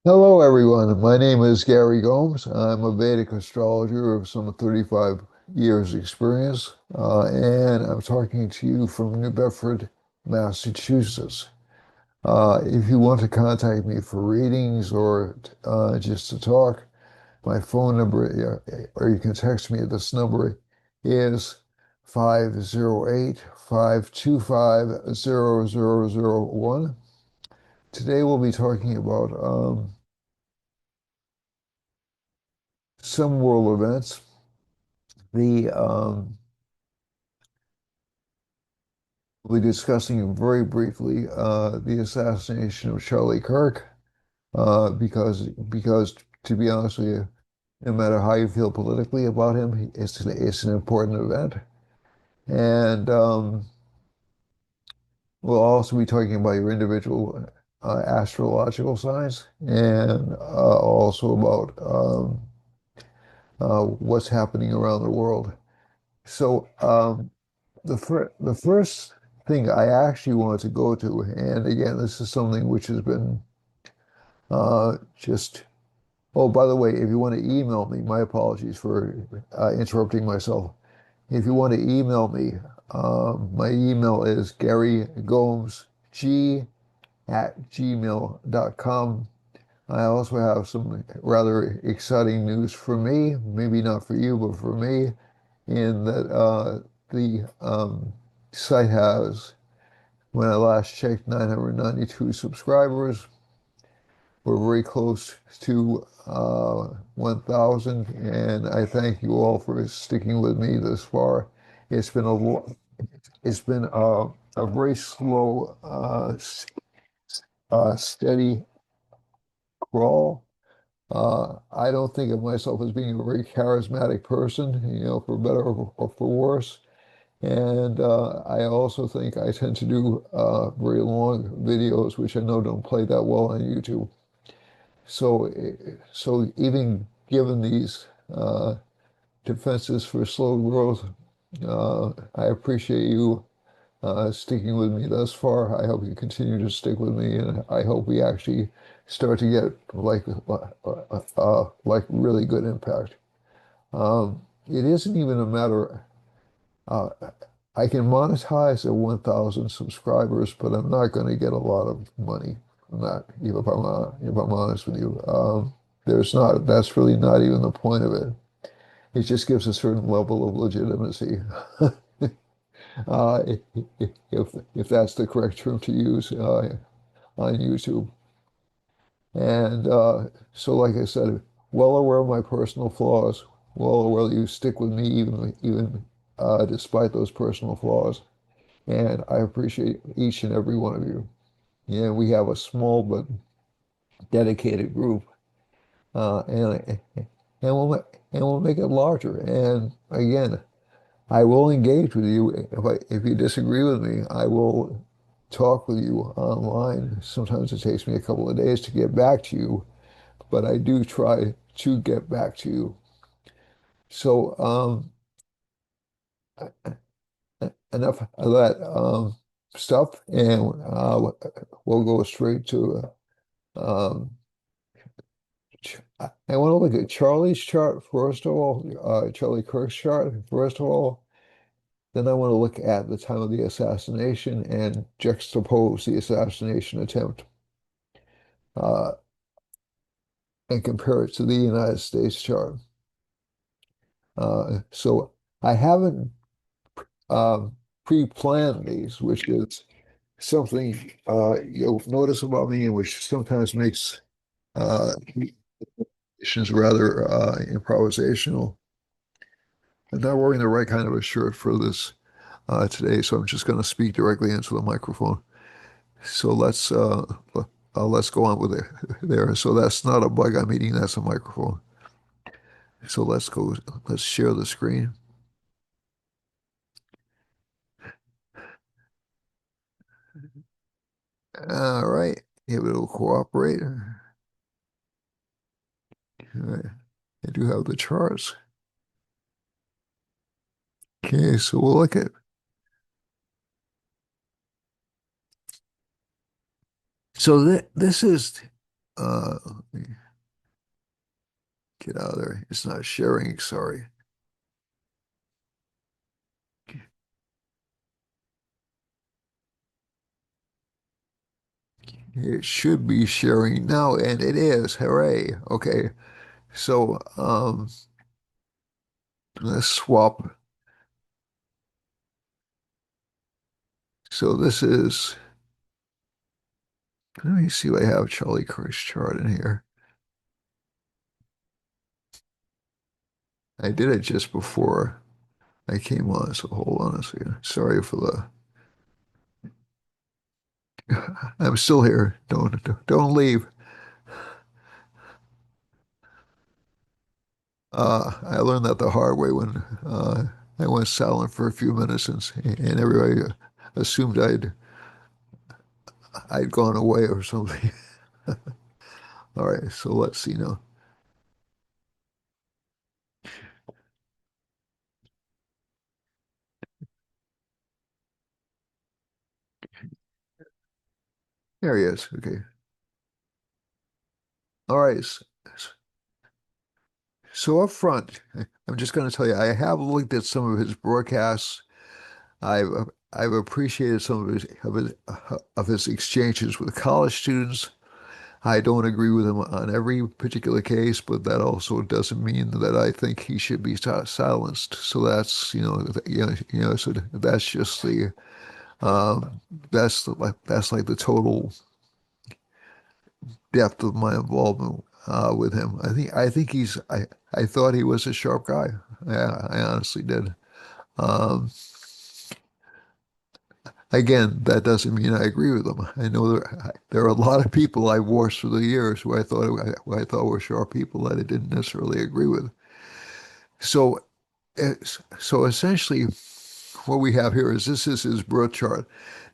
Hello, everyone. My name is Gary Gomes. I'm a Vedic astrologer of some 35 years experience, and I'm talking to you from New Bedford, Massachusetts. If you want to contact me for readings or just to talk, my phone number, or you can text me at this number, is 508-525-0001. Today we'll be talking about some world events. The We'll be discussing very briefly the assassination of Charlie Kirk, because to be honest with you, no matter how you feel politically about him, it's an important event. And we'll also be talking about your individual astrological signs and also about what's happening around the world. So the first thing I actually want to go to, and again, this is something which has been just, oh, by the way, if you want to email me, my apologies for interrupting myself. If you want to email me, my email is garygomesg@gmail.com. I also have some rather exciting news for me, maybe not for you, but for me, in that the site has, when I last checked, 992 subscribers. We're very close to 1,000, and I thank you all for sticking with me this far. It's been a very slow, steady crawl. I don't think of myself as being a very charismatic person, for better or for worse. And I also think I tend to do very long videos, which I know don't play that well on YouTube. So even given these defenses for slow growth, I appreciate you sticking with me thus far. I hope you continue to stick with me, and I hope we actually start to get like really good impact. It isn't even a matter. Uh, I can monetize at 1,000 subscribers, but I'm not going to get a lot of money from that. If I'm honest with you, there's not. That's really not even the point of it. It just gives a certain level of legitimacy, uh, if that's the correct term to use on YouTube. And so, like I said, well aware of my personal flaws, well aware that you stick with me even despite those personal flaws. And I appreciate each and every one of you. Yeah, we have a small but dedicated group, and we'll make it larger. And again, I will engage with you. If you disagree with me, I will talk with you online. Sometimes it takes me a couple of days to get back to you, but I do try to get back to you. So enough of that stuff, and we'll go straight to. Um, I want to look at Charlie's chart first of all, Charlie Kirk's chart first of all. Then I want to look at the time of the assassination and juxtapose the assassination attempt uh, and compare it to the United States chart. So I haven't pre-planned these, which is something you'll notice about me, and which sometimes makes uh, missions rather improvisational. I'm not wearing the right kind of a shirt for this today, so I'm just going to speak directly into the microphone. So let's go on with it there. So that's not a bug I'm eating, that's a microphone. So let's share the screen. All right, if it'll cooperate. All right. I do have the charts. Okay, so we'll look at. So this is Let me get out of there. It's not sharing, sorry. It should be sharing now, and it is. Hooray. Okay. So, let's swap. So this is, let me see what I have Charlie Kirk's chart in here. I did it just before I came on, so hold on a second. Sorry for I'm still here. Don't leave. I learned that the hard way when I went silent for a few minutes, and everybody assumed I'd gone away or something. All right, so let's see now. There he is. Okay. All right. So up front, I'm just going to tell you, I have looked at some of his broadcasts. I've appreciated some of his exchanges with college students. I don't agree with him on every particular case, but that also doesn't mean that I think he should be silenced. So that's, so that's just um, that's like the total depth of my involvement with him. I thought he was a sharp guy. Yeah, I honestly did. Um, Again, that doesn't mean I agree with them. I know there are a lot of people I've watched through the years who I thought were sharp people that I didn't necessarily agree with. So, so essentially, what we have here is this is his birth chart.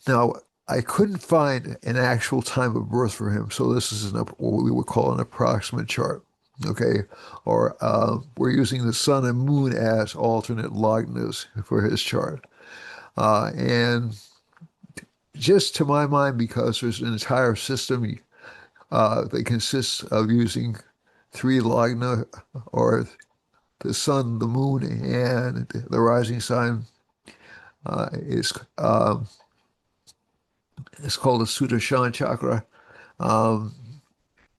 Now, I couldn't find an actual time of birth for him, so this is what we would call an approximate chart. Okay, or we're using the sun and moon as alternate lagnas for his chart, and just to my mind, because there's an entire system that consists of using three lagna, or the sun, the moon, and the rising sign, is it's called the Sudarshan chakra. Um,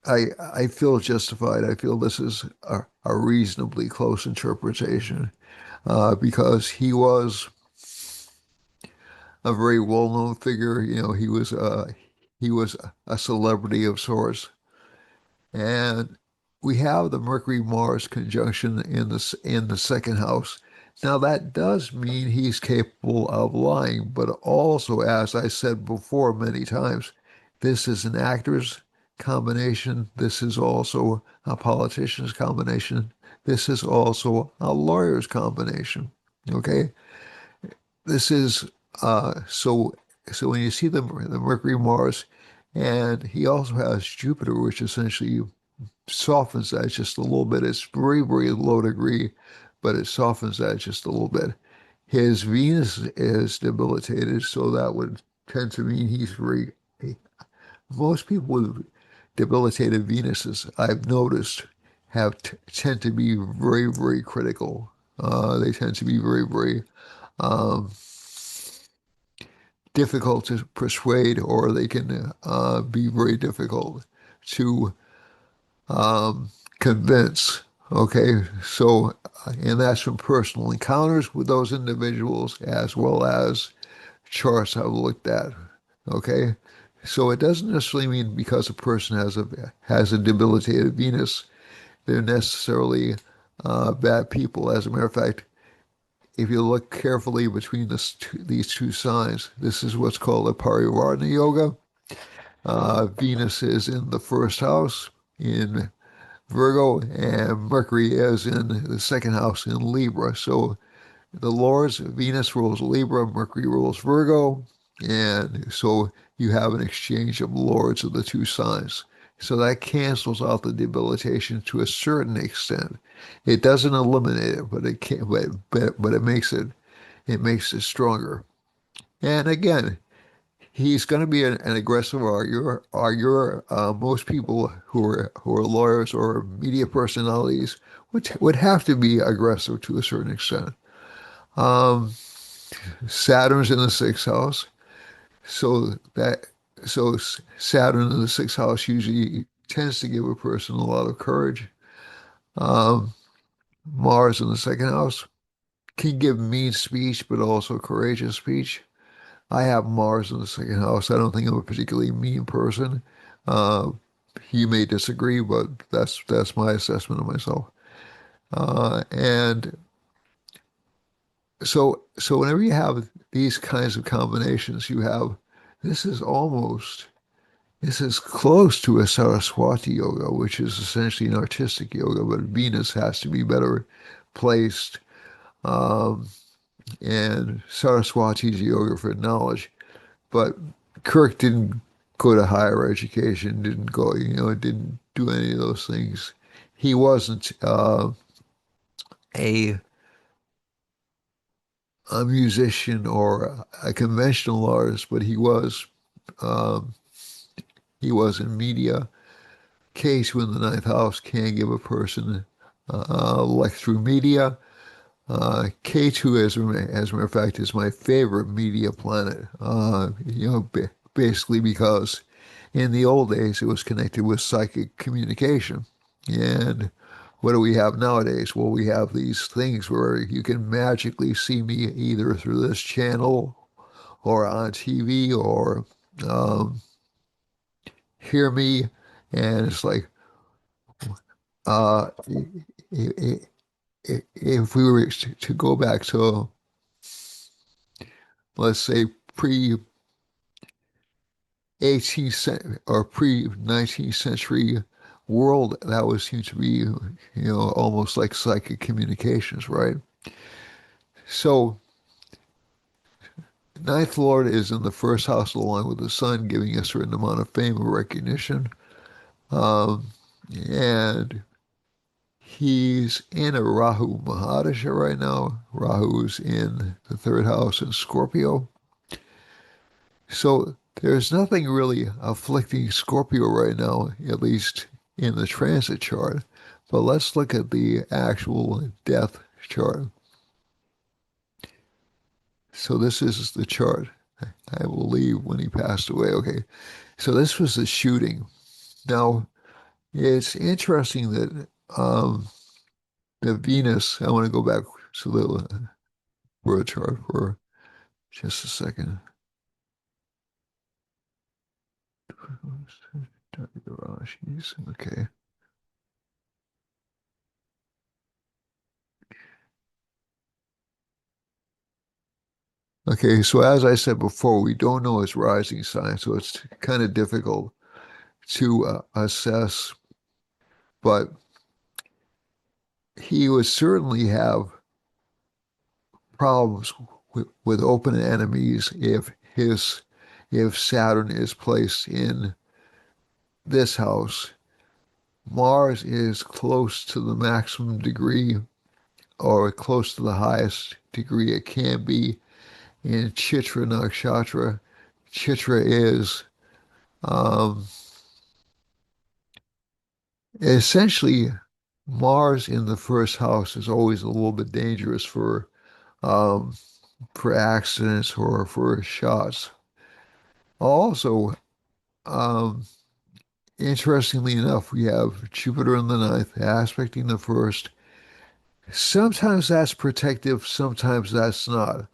I feel justified. I feel this is a reasonably close interpretation because he was a very well-known figure. You know, he was a celebrity of sorts. And we have the Mercury-Mars conjunction in the second house. Now that does mean he's capable of lying, but also, as I said before many times, this is an actor's combination. This is also a politician's combination. This is also a lawyer's combination. Okay? This is so when you see the Mercury-Mars, and he also has Jupiter, which essentially softens that just a little bit. It's very, very low degree, but it softens that just a little bit. His Venus is debilitated, so that would tend to mean he's very. Most people with debilitated Venuses, I've noticed, tend to be very, very critical. They tend to be very, very um, difficult to persuade, or they can be very difficult to um, convince. Okay, so, and that's from personal encounters with those individuals as well as charts I've looked at. Okay, so it doesn't necessarily mean because a person has a debilitated Venus, they're necessarily bad people. As a matter of fact, if you look carefully between these two signs, this is what's called a Parivartana Yoga. Venus is in the first house in Virgo, and Mercury is in the second house in Libra. So the Lord's Venus rules Libra, Mercury rules Virgo, and so you have an exchange of lords of the two signs. So that cancels out the debilitation to a certain extent. It doesn't eliminate it, but it can, but it makes it stronger. And again, He's going to be an aggressive arguer. Most people who are lawyers or media personalities would have to be aggressive to a certain extent. Um, Saturn's in the sixth house, so that so Saturn in the sixth house usually tends to give a person a lot of courage. Um, Mars in the second house can give mean speech, but also courageous speech. I have Mars in the second house. I don't think I'm a particularly mean person. Uh, you may disagree, but that's my assessment of myself. And so whenever you have these kinds of combinations, you have this is almost this is close to a Saraswati yoga, which is essentially an artistic yoga, but Venus has to be better placed. Um, and Saraswati is yoga for knowledge. But Kirk didn't go to higher education, didn't go, didn't do any of those things. He wasn't a a musician or a conventional artist, but um, he was in media. K2 in the ninth house can give a person like through media. K2, as a matter of fact, is my favorite media planet. Basically because in the old days it was connected with psychic communication. And what do we have nowadays? Well, we have these things where you can magically see me either through this channel or on TV or um, hear me. And it's like, uh, if we were to go back to, let's say, pre 18th century or pre 19th century world, that would seem to be, almost like psychic communications, right? So, ninth lord is in the first house along with the sun, giving a certain amount of fame or recognition. Um, and he's in a Rahu Mahadasha right now. Rahu's in the third house in Scorpio. So there's nothing really afflicting Scorpio right now, at least in the transit chart. But let's look at the actual death chart. So this is the chart, I believe, when he passed away. Okay. So this was the shooting. Now, it's interesting that the Venus, I want to go back to the birth chart for just a second. Okay. Okay, so as I said before, we don't know his rising sign, so it's kind of difficult to assess, but he would certainly have problems with open enemies if Saturn is placed in this house. Mars is close to the maximum degree or close to the highest degree it can be in Chitra Nakshatra. Chitra is um, essentially Mars in the first house is always a little bit dangerous um, for accidents or for shots. Also, um, interestingly enough, we have Jupiter in the ninth, aspecting the first. Sometimes that's protective, sometimes that's not.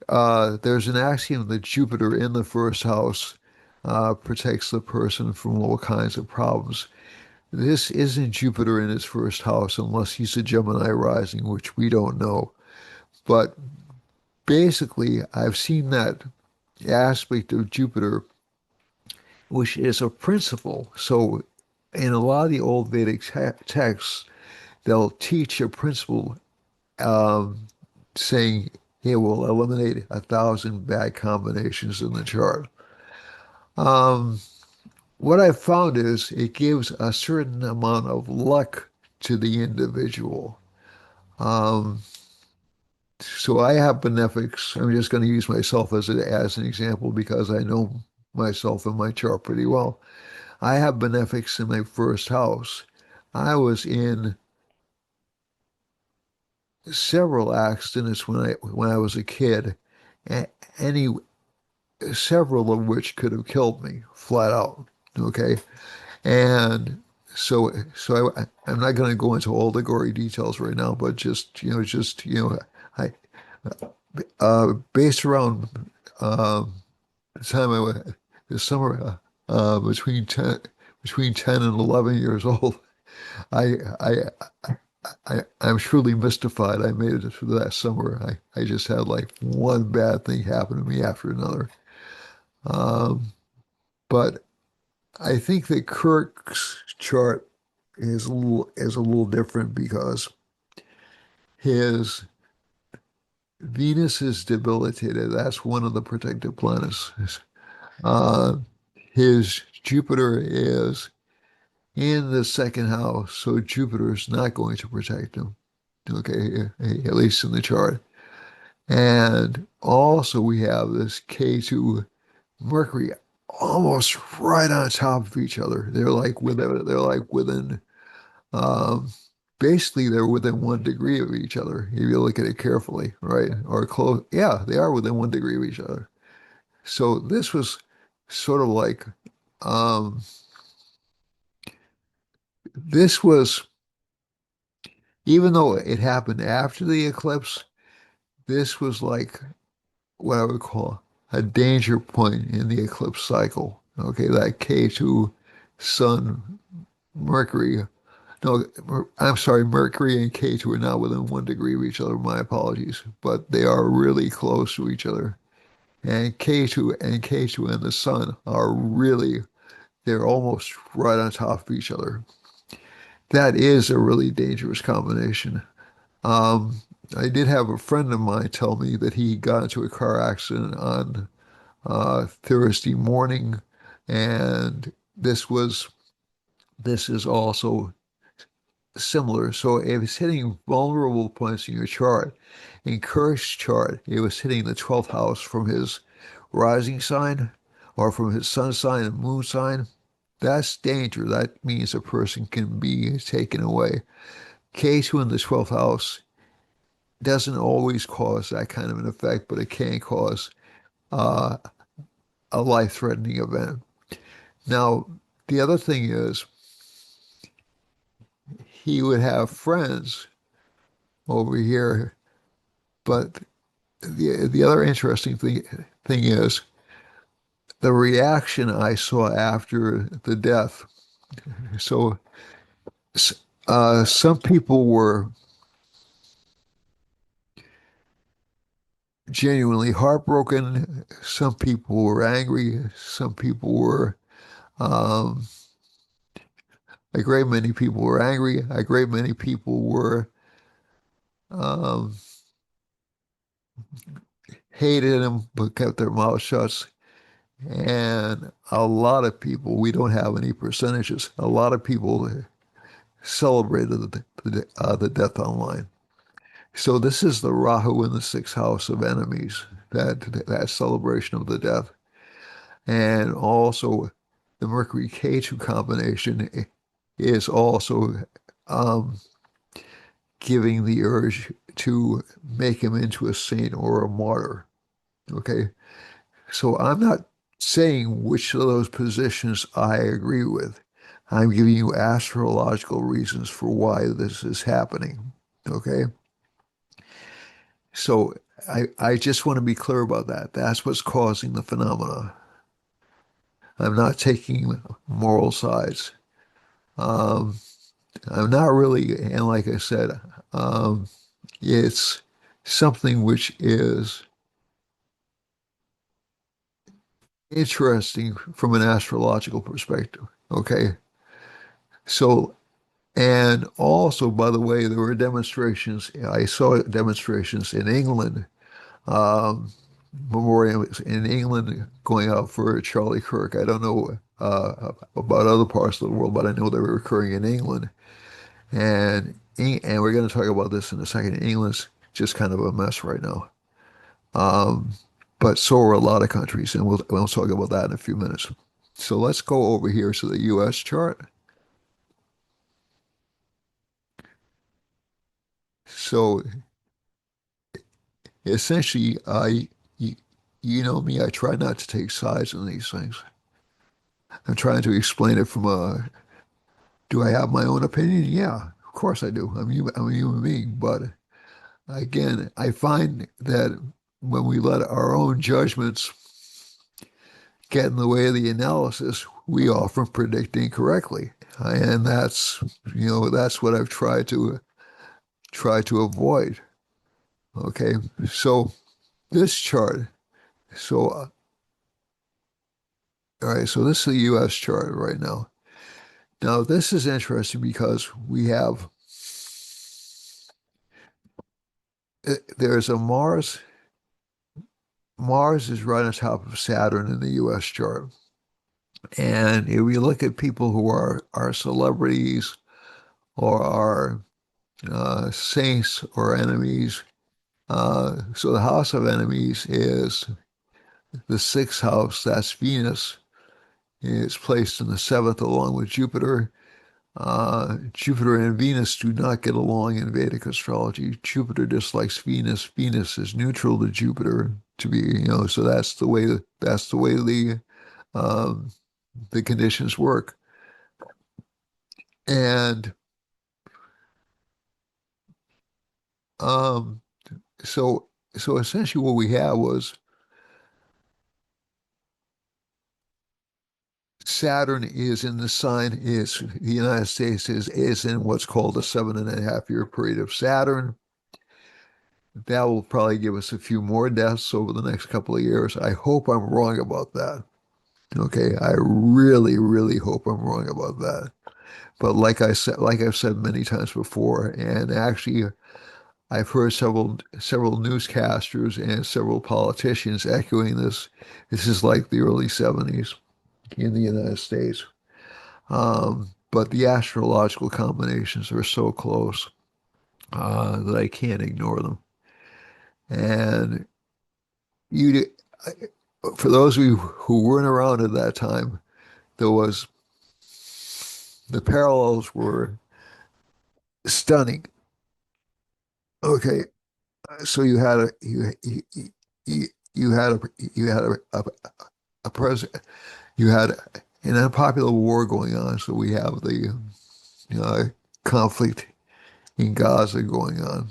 There's an axiom that Jupiter in the first house protects the person from all kinds of problems. This isn't Jupiter in his first house unless he's a Gemini rising, which we don't know. But basically, I've seen that aspect of Jupiter, which is a principle. So, in a lot of the old Vedic texts, they'll teach a principle um, saying it will eliminate 1,000 bad combinations in the chart. Um, what I've found is it gives a certain amount of luck to the individual. Um, So I have benefics. I'm just going to use myself as an example because I know myself and my chart pretty well. I have benefics in my first house. I was in several accidents when I was a kid, a- any several of which could have killed me flat out. Okay, and I'm not going to go into all the gory details right now, but I based around the time I was this summer between 10 and 11 years old. I I I'm truly mystified. I made it through that summer. I just had like one bad thing happen to me after another. Um, but I think that Kirk's chart is a little different because his Venus is debilitated. That's one of the protective planets. Uh, his Jupiter is in the second house, so Jupiter's not going to protect him. Okay, at least in the chart. And also we have this K2 Mercury almost right on top of each other. They're like within um basically they're within 1 degree of each other if you look at it carefully, right? Or close. Yeah, they are within 1 degree of each other. So this was sort of like um this was even though it happened after the eclipse, this was like what I would call a danger point in the eclipse cycle. Okay, that K2 Sun Mercury. No, I'm sorry, Mercury and K2 are not within 1 degree of each other. My apologies, but they are really close to each other. And K2 and the Sun are they're almost right on top of each other. That is a really dangerous combination. Um, I did have a friend of mine tell me that he got into a car accident on Thursday morning, and this is also similar. So it was hitting vulnerable points in your chart. In Kirk's chart, it was hitting the 12th house from his rising sign or from his sun sign and moon sign. That's danger. That means a person can be taken away. K2 in the 12th house doesn't always cause that kind of an effect, but it can cause uh, a life-threatening event. Now, the other thing is he would have friends over here, but the other interesting thing is the reaction I saw after the death. So some people were genuinely heartbroken. Some people were angry. Some people were um, a great many people were angry. A great many people were um, hated him but kept their mouths shut. And a lot of people, we don't have any percentages. A lot of people celebrated the death online. So this is the Rahu in the sixth house of enemies, that celebration of the death. And also the Mercury K2 combination is also um, giving the urge to make him into a saint or a martyr. Okay. So I'm not saying which of those positions I agree with. I'm giving you astrological reasons for why this is happening. Okay. So I just want to be clear about that. That's what's causing the phenomena. I'm not taking moral sides. Um, I'm not really, and like I said, um, it's something which is interesting from an astrological perspective. Okay. So, and also, by the way, there were demonstrations. I saw demonstrations in England, um, memorials in England going out for Charlie Kirk. I don't know about other parts of the world, but I know they were occurring in England. And we're going to talk about this in a second. England's just kind of a mess right now. Um, but so are a lot of countries, and we'll talk about that in a few minutes. So let's go over here to the U.S. chart. So essentially, you, you know me, I try not to take sides in these things. I'm trying to explain it from a, do I have my own opinion? Yeah, of course I do. I'm a human being. But again, I find that when we let our own judgments get in the way of the analysis, we often predict incorrectly. And that's what I've tried to avoid. Okay, so this chart, so all right, so this is the U.S. chart right now. Now this is interesting because we have there's a Mars. Mars is right on top of Saturn in the U.S. chart, and if we look at people who are celebrities or are saints or enemies, so the house of enemies is the sixth house. That's Venus. It's placed in the seventh along with Jupiter. Jupiter and Venus do not get along in Vedic astrology. Jupiter dislikes Venus. Venus is neutral to Jupiter to be, so that's the way um, the conditions work. And um, so so essentially what we had was Saturn is in the sign is the United States is in what's called a 7.5 year period of Saturn. That will probably give us a few more deaths over the next couple of years. I hope I'm wrong about that. Okay, I really, really hope I'm wrong about that. But like I've said many times before, and actually I've heard several newscasters and several politicians echoing this. This is like the early 70s in the United States. But the astrological combinations are so close that I can't ignore them. And you, for those of you who weren't around at that time, there was the parallels were stunning. Okay, so you had a president, you had an unpopular war going on. So we have the conflict in Gaza going on,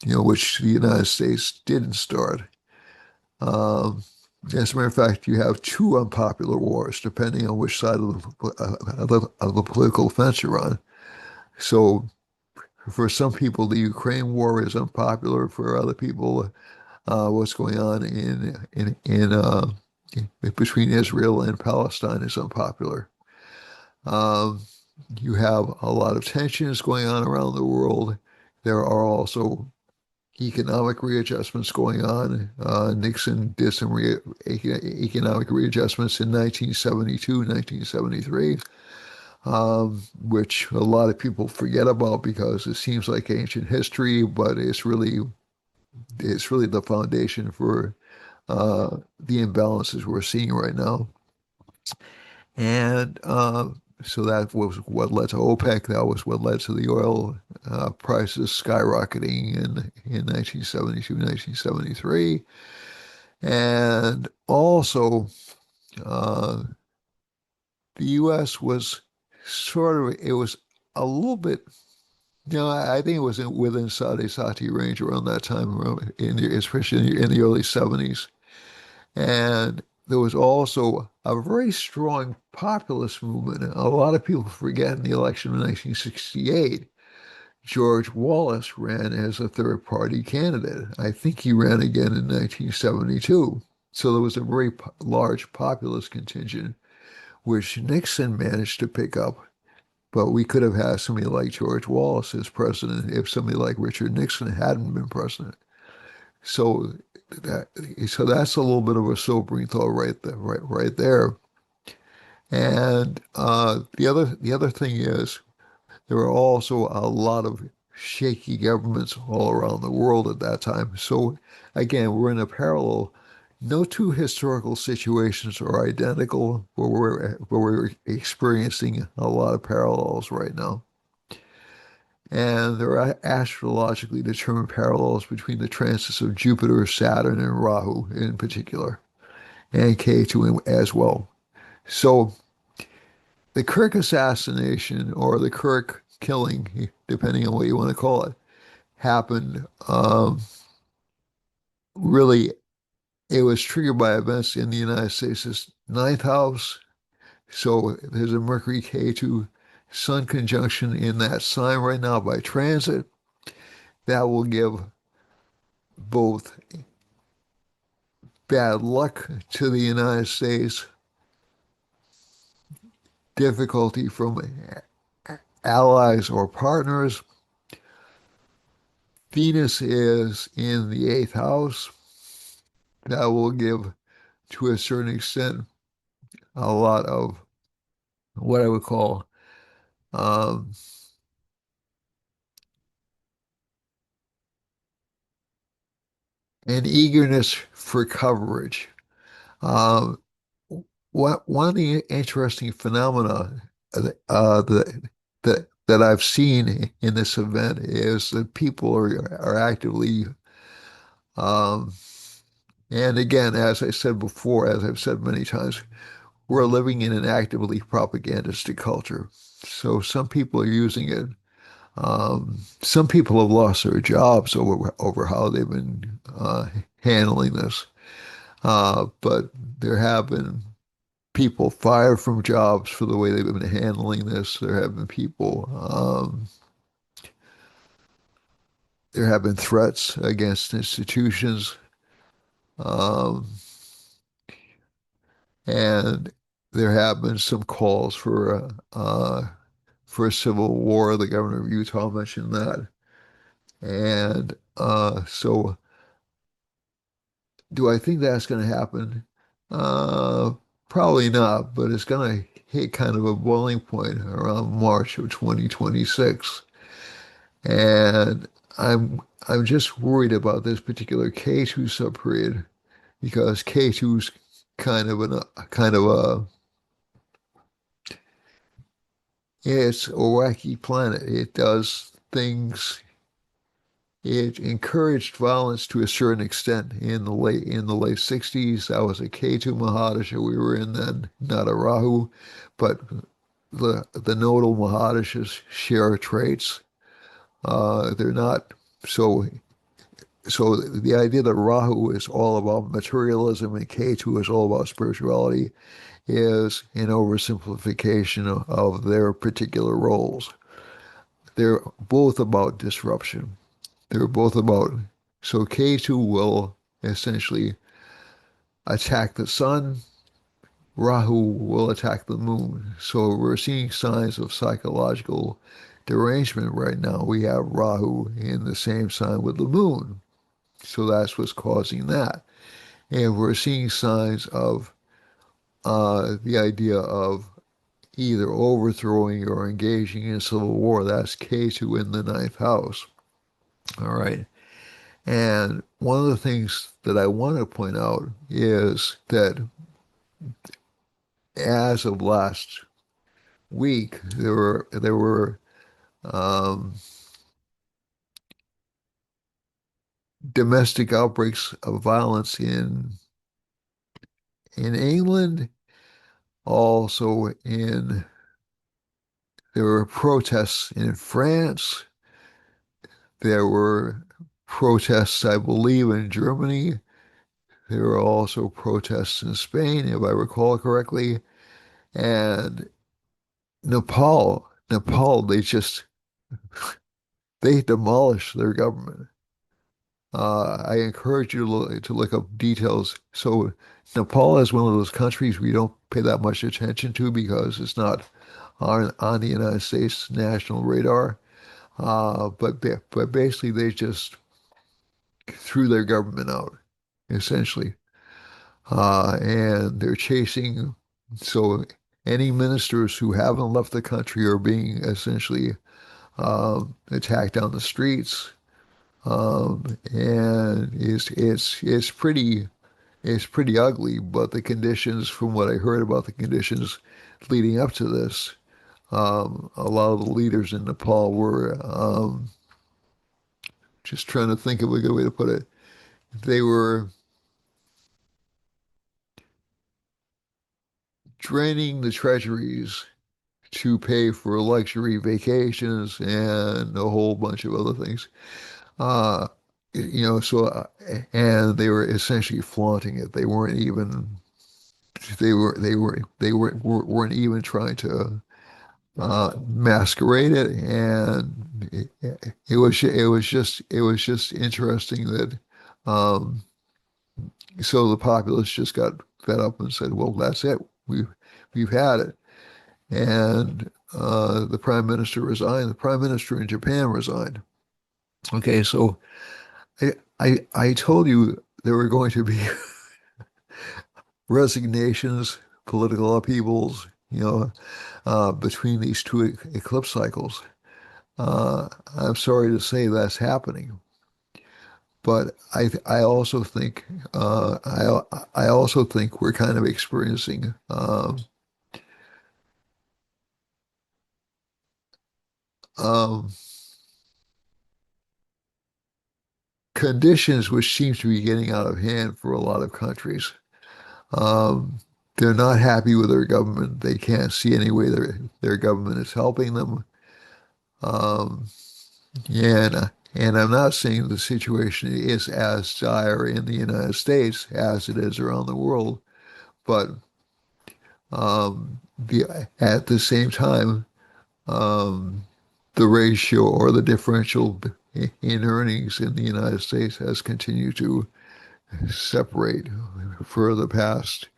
which the United States didn't start. Um, as a matter of fact, you have two unpopular wars, depending on which side of the political fence you're on. So for some people, the Ukraine war is unpopular. For other people, what's going on in between Israel and Palestine is unpopular. Um, you have a lot of tensions going on around the world. There are also economic readjustments going on. Nixon did some economic readjustments in 1972, 1973, which a lot of people forget about because it seems like ancient history, but it's really the foundation for the imbalances we're seeing right now. And so that was what led to OPEC. That was what led to the oil prices skyrocketing in 1972, 1973. And also, uh, the U.S. was it was a little bit, I think it was within Sati range around that time, especially in the early 70s. And there was also a very strong populist movement. A lot of people forget in the election of 1968, George Wallace ran as a third party candidate. I think he ran again in 1972. So there was a very large populist contingent, which Nixon managed to pick up. But we could have had somebody like George Wallace as president if somebody like Richard Nixon hadn't been president. So that so that's a little bit of a sobering thought right there. And the other thing is there are also a lot of shaky governments all around the world at that time. So again, we're in a parallel. No two historical situations are identical, but we're experiencing a lot of parallels right now. And there are astrologically determined parallels between the transits of Jupiter, Saturn, and Rahu in particular, and Ketu as well. So the Kirk assassination or the Kirk killing, depending on what you want to call it, happened really, it was triggered by events in the United States' ninth house. So there's a Mercury K2 Sun conjunction in that sign right now by transit. That will give both bad luck to the United States, difficulty from allies or partners. Venus is in the eighth house. That will give, to a certain extent, a lot of what I would call um, an eagerness for coverage. Um, one of the interesting phenomena that I've seen in this event is that people are actively, um, and again, as I said before, as I've said many times, we're living in an actively propagandistic culture. So some people are using it. Some people have lost their jobs over how they've been handling this. But there have been people fired from jobs for the way they've been handling this. There have been threats against institutions, um, and there have been some calls for a civil war. The governor of Utah mentioned that, and so do I think that's going to happen? Uh, Probably not, but it's going to hit kind of a boiling point around March of 2026. And I'm just worried about this particular K2 subperiod because K2's kind of a it's a wacky planet. It does things. It encouraged violence to a certain extent in the late 60s. That was a K2 Mahadasha we were in then, not a Rahu, but the nodal Mahadashas share traits. They're not so so the idea that Rahu is all about materialism and K2 is all about spirituality is an oversimplification of their particular roles. They're both about disruption. They're both about, so K2 will essentially attack the sun, Rahu will attack the moon. So we're seeing signs of psychological derangement right now. We have Rahu in the same sign with the moon. So that's what's causing that. And we're seeing signs of the idea of either overthrowing or engaging in civil war. That's K2 in the ninth house. All right. And one of the things that I want to point out is that as of last week, there were um, domestic outbreaks of violence in England, also in there were protests in France, there were protests, I believe, in Germany. There were also protests in Spain, if I recall correctly, and Nepal, they demolished their government. I encourage you to look up details. So Nepal is one of those countries we don't pay that much attention to because it's not on the United States national radar. But basically they just threw their government out, essentially. And they're chasing, so any ministers who haven't left the country are being essentially attacked on the streets, and it's pretty ugly. But the conditions, from what I heard about the conditions leading up to this, a lot of the leaders in Nepal were just trying to think of a good way to put it. They were draining the treasuries to pay for luxury vacations and a whole bunch of other things. Uh, and they were essentially flaunting it. They weren't even trying to masquerade it, and it was just interesting that um, so the populace just got fed up and said, "Well, that's it. We've had it." And the prime minister resigned. The prime minister in Japan resigned. Okay, so I told you there were going to be resignations, political upheavals, between these two eclipse cycles. I'm sorry to say that's happening, but I also think I also think we're kind of experiencing um, conditions which seem to be getting out of hand for a lot of countries. Um, they're not happy with their government. They can't see any way their government is helping them. Um, and I'm not saying the situation is as dire in the United States as it is around the world, but at the same time, um, the ratio or the differential in earnings in the United States has continued to separate for the past,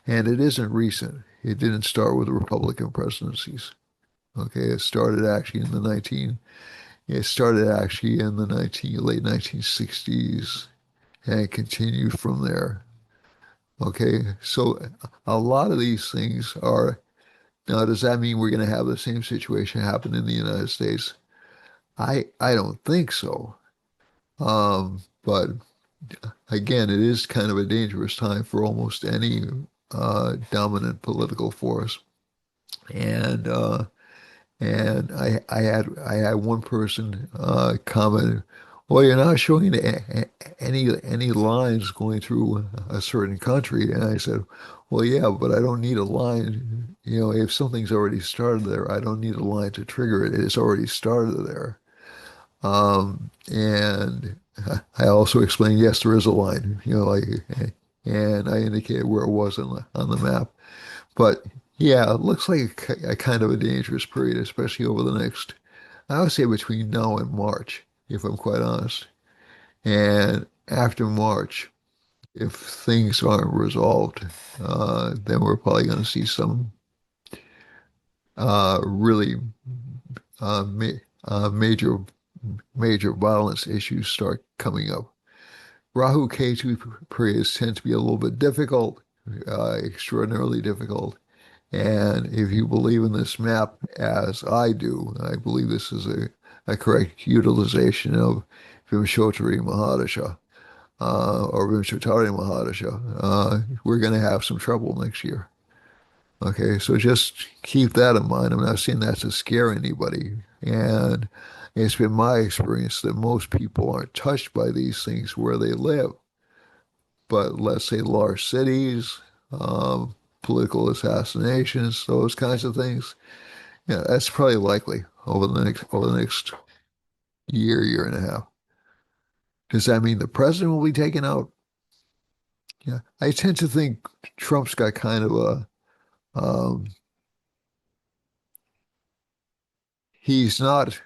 and it isn't recent. It didn't start with the Republican presidencies. Okay, it started actually in the late 1960s and continued from there. Okay, so a lot of these things are now, does that mean we're going to have the same situation happen in the United States? I don't think so. But again, it is kind of a dangerous time for almost any dominant political force. And I had one person comment, "Well, you're not showing any lines going through a certain country." And I said, "Well, yeah, but I don't need a line. If something's already started there, I don't need a line to trigger it. It's already started there." And I also explained, yes, there is a line, and I indicated where it was on the map. But yeah, it looks like a kind of a dangerous period, especially over the next, I would say between now and March, if I'm quite honest. And after March, if things aren't resolved, then we're probably going to see some really ma major violence issues start coming up. Rahu Ketu periods tend to be a little bit difficult, extraordinarily difficult. And if you believe in this map, as I do, I believe this is a correct utilization of Vimshottari Mahadasha or Vimshottari Mahadasha, we're going to have some trouble next year. Okay, so just keep that in mind. I'm not saying that to scare anybody. And it's been my experience that most people aren't touched by these things where they live. But let's say large cities, political assassinations, those kinds of things. Yeah, that's probably likely over the next year and a half. Does that mean the president will be taken out? Yeah, I tend to think Trump's got kind of um, he's not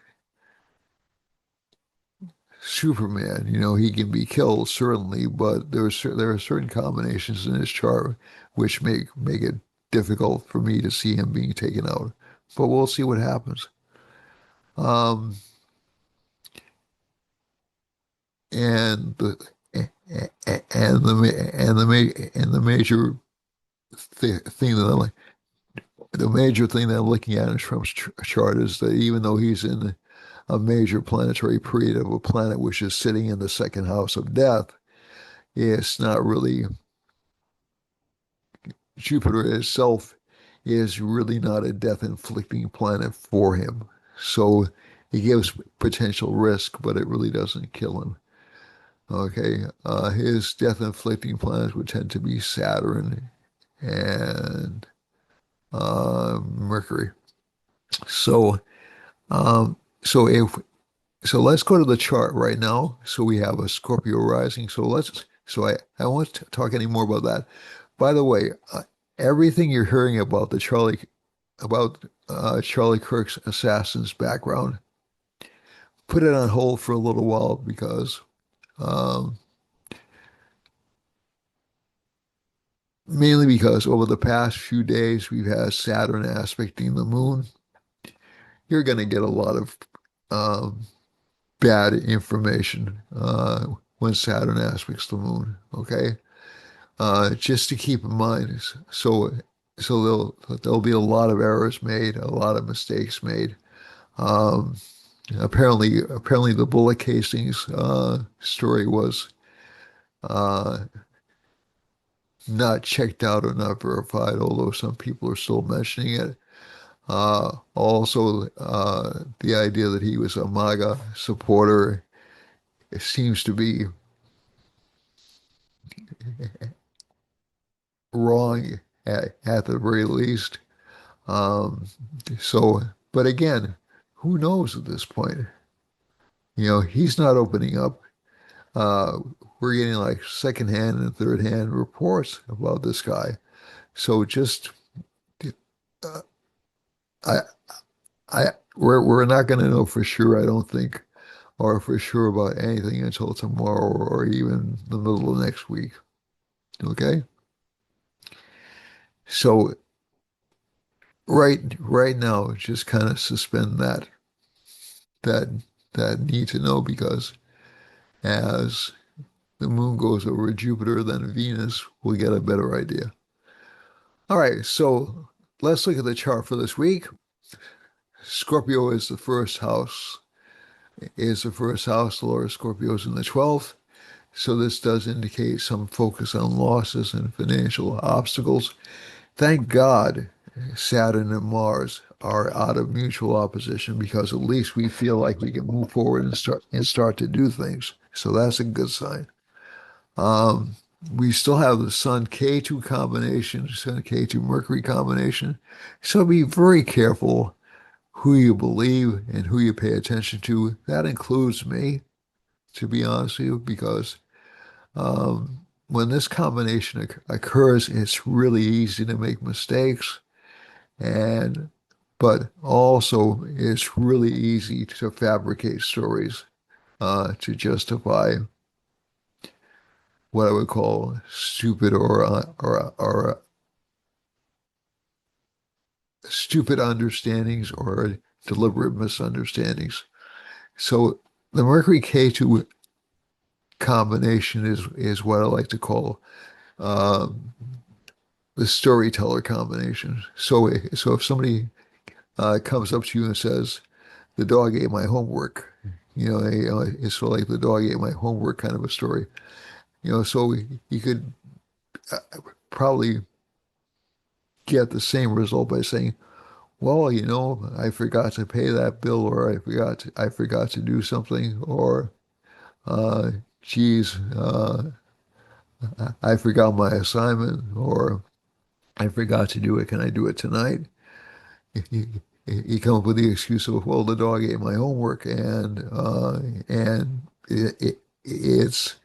Superman. He can be killed certainly, but there are certain combinations in his chart which make it difficult for me to see him being taken out. But we'll see what happens. Um, and the and the major thing that the major thing that I'm looking at in Trump's chart is that even though he's in a major planetary period of a planet which is sitting in the second house of death, it's not really, Jupiter itself is really not a death-inflicting planet for him. So it gives potential risk, but it really doesn't kill him. Okay, his death-inflicting planets would tend to be Saturn and Mercury. So, um, so if so, let's go to the chart right now. So we have a Scorpio rising. So I won't talk any more about that. By the way, everything you're hearing about Charlie Kirk's assassin's background, put it on hold for a little while because um, mainly because over the past few days we've had Saturn aspecting the moon. You're going to get a lot of um, bad information when Saturn aspects the moon. Okay, just to keep in mind. So there'll be a lot of errors made, a lot of mistakes made. Um, apparently the bullet casings story was uh, not checked out or not verified, although some people are still mentioning it. Also, the idea that he was a MAGA supporter seems to be wrong at the very least. Um, so, but again, who knows at this point? You know, he's not opening up. Uh, we're getting like secondhand and third-hand reports about this guy. So just, uh, I, we're not going to know for sure, I don't think, or for sure about anything until tomorrow or even the middle of next week. Okay? So right now, just kind of suspend that that need to know because as the moon goes over Jupiter, then Venus, we'll get a better idea. All right, so let's look at the chart for this week. Scorpio is the first house, The Lord of Scorpio is in the 12th. So this does indicate some focus on losses and financial obstacles. Thank God Saturn and Mars are out of mutual opposition because at least we feel like we can move forward and start to do things. So that's a good sign. Um, we still have the Sun K2 combination, Sun K2 Mercury combination. So be very careful who you believe and who you pay attention to. That includes me, to be honest with you, because when this combination occurs, it's really easy to make mistakes, and but also it's really easy to fabricate stories to justify what I would call stupid or stupid understandings or deliberate misunderstandings. So the Mercury K2 combination is what I like to call um, the storyteller combination. So if somebody comes up to you and says, "The dog ate my homework," it's sort of like the dog ate my homework kind of a story. So you could uh, probably get the same result by saying, "Well, I forgot to pay that bill, or I forgot to do something, or uh, geez, I forgot my assignment, or I forgot to do it. Can I do it tonight?" You, you come up with the excuse of, "Well, the dog ate my homework," and it's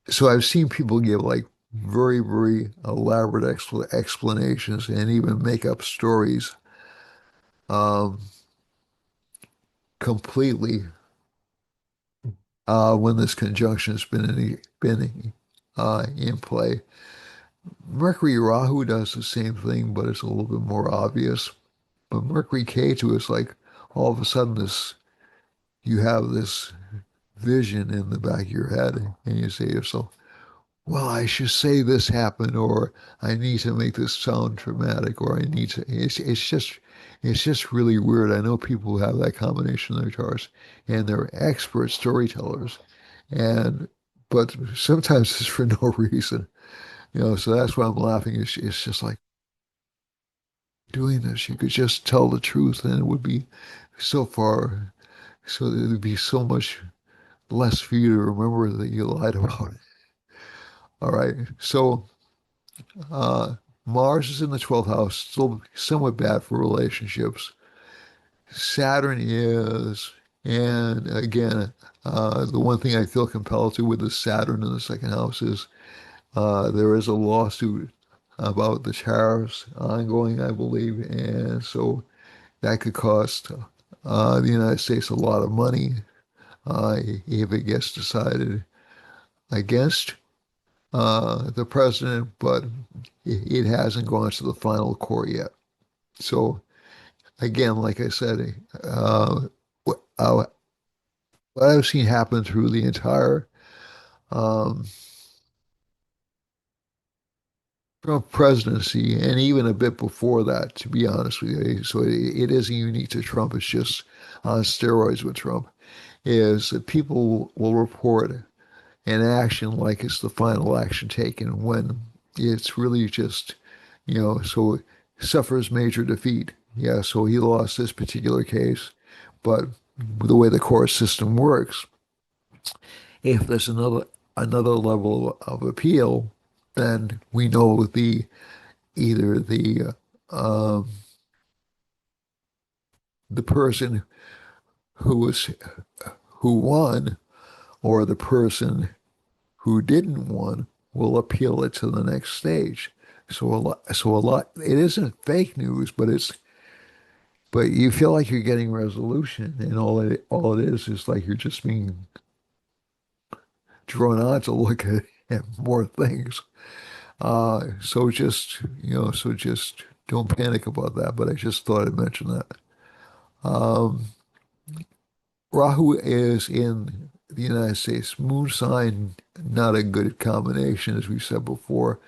so I've seen people give like very, very elaborate explanations and even make up stories um, completely when this conjunction has been in play. Mercury Rahu does the same thing, but it's a little bit more obvious. But Mercury K2 is like all of a sudden you have this vision in the back of your head, and you say to yourself, "Well, I should say this happened," or "I need to make this sound dramatic," or "I need to." It's just It's just really weird. I know people who have that combination in their charts, and they're expert storytellers. And but sometimes it's for no reason, So that's why I'm laughing. It's just like doing this. You could just tell the truth, and it would be so far. So there would be so much less for you to remember that you lied about. All right. So uh, Mars is in the 12th house, still somewhat bad for relationships. Saturn is, and again, the one thing I feel compelled to with the Saturn in the second house is there is a lawsuit about the tariffs ongoing, I believe, and so that could cost the United States a lot of money if it gets decided against the president, but it hasn't gone to the final court yet. So again, like I said, what, uh, what I've seen happen through the entire um, Trump presidency, and even a bit before that, to be honest with you, so it isn't unique to Trump. It's just on steroids with Trump. Is that people will report an action like it's the final action taken when it's really just, so suffers major defeat. Yeah, so he lost this particular case, but the way the court system works, if there's another level of appeal, then we know either the person who was who won or the person who didn't won will appeal it to the next stage. So a lot, it isn't fake news, but you feel like you're getting resolution, and all it is like you're just being drawn on to look at more things. So just don't panic about that. But I just thought I'd mention that. Um, Rahu is in the United States moon sign, not a good combination, as we said before,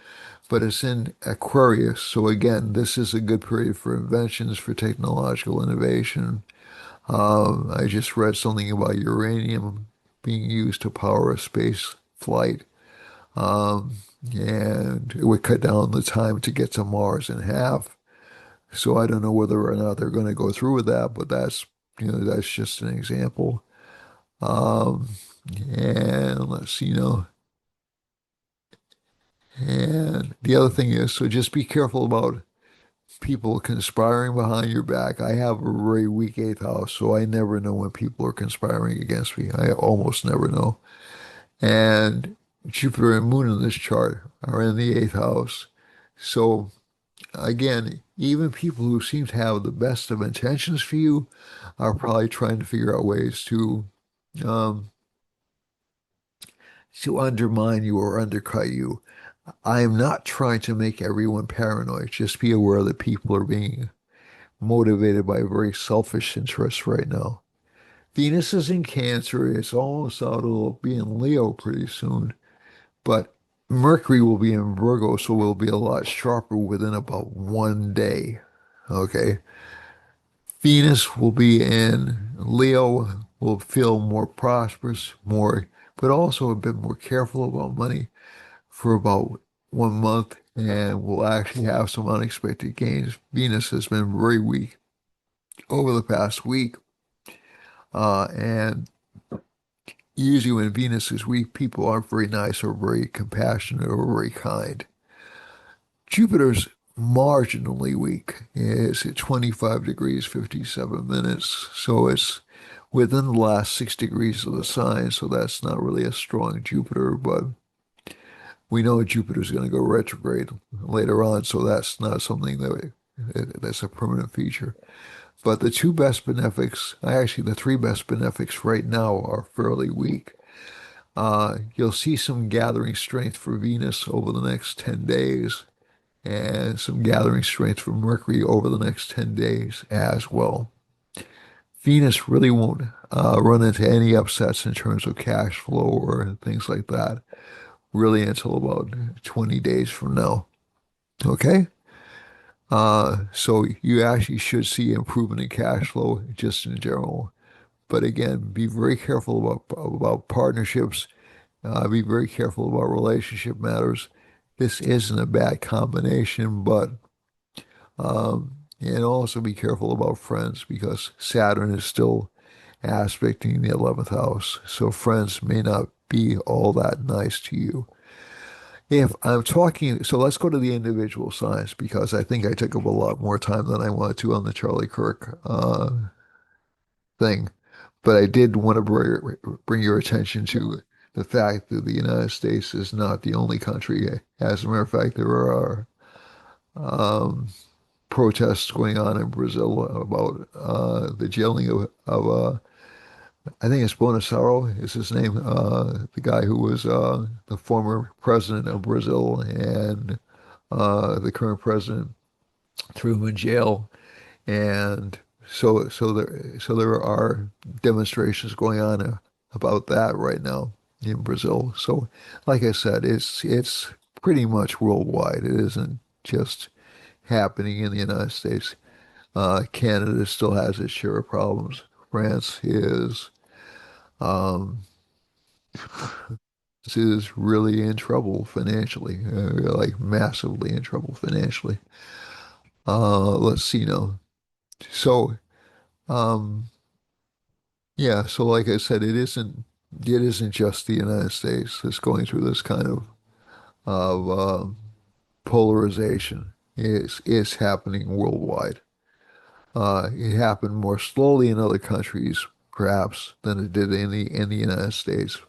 but it's in Aquarius. So again, this is a good period for inventions, for technological innovation. I just read something about uranium being used to power a space flight. Um, and it would cut down the time to get to Mars in half. So I don't know whether or not they're going to go through with that, but that's just an example. Um, and let's see, and the other thing is, so just be careful about people conspiring behind your back. I have a very weak eighth house, so I never know when people are conspiring against me. I almost never know. And Jupiter and Moon in this chart are in the eighth house. So again, even people who seem to have the best of intentions for you are probably trying to figure out ways um, to undermine you or undercut you. I am not trying to make everyone paranoid. Just be aware that people are being motivated by very selfish interests right now. Venus is in Cancer. It's almost out. It'll be in Leo pretty soon. But Mercury will be in Virgo, so we'll be a lot sharper within about one day. Okay. Venus will be in Leo, will feel more prosperous, but also a bit more careful about money for about 1 month, and we'll actually have some unexpected gains. Venus has been very weak over the past week, and usually when Venus is weak, people aren't very nice or very compassionate or very kind. Jupiter's marginally weak. It's at 25 degrees, 57 minutes. So it's within the last 6 degrees of the sign. So that's not really a strong Jupiter, but we know Jupiter's going to go retrograde later on. So that's not something that's a permanent feature. But the two best benefics, actually the three best benefics right now are fairly weak. You'll see some gathering strength for Venus over the next 10 days and some gathering strength for Mercury over the next 10 days as well. Venus really won't run into any upsets in terms of cash flow or things like that, really until about 20 days from now. Okay? So you actually should see improvement in cash flow just in general. But again, be very careful about partnerships. Be very careful about relationship matters. This isn't a bad combination, but and also be careful about friends because Saturn is still aspecting the 11th house. So friends may not be all that nice to you. If I'm talking, so let's go to the individual signs because I think I took up a lot more time than I wanted to on the Charlie Kirk thing. But I did want to bring your attention to the fact that the United States is not the only country. As a matter of fact, there are um, protests going on in Brazil about the jailing of I think it's Bolsonaro is his name, the guy who was the former president of Brazil and the current president threw him in jail. And so there are demonstrations going on about that right now in Brazil. So, like I said, it's pretty much worldwide. It isn't just happening in the United States. Canada still has its share of problems. France um, is really in trouble financially, like massively in trouble financially. Let's see now. So, um, yeah, so like I said, it isn't just the United States that's going through this kind of polarization. It's happening worldwide. It happened more slowly in other countries, perhaps, than it did in the United States,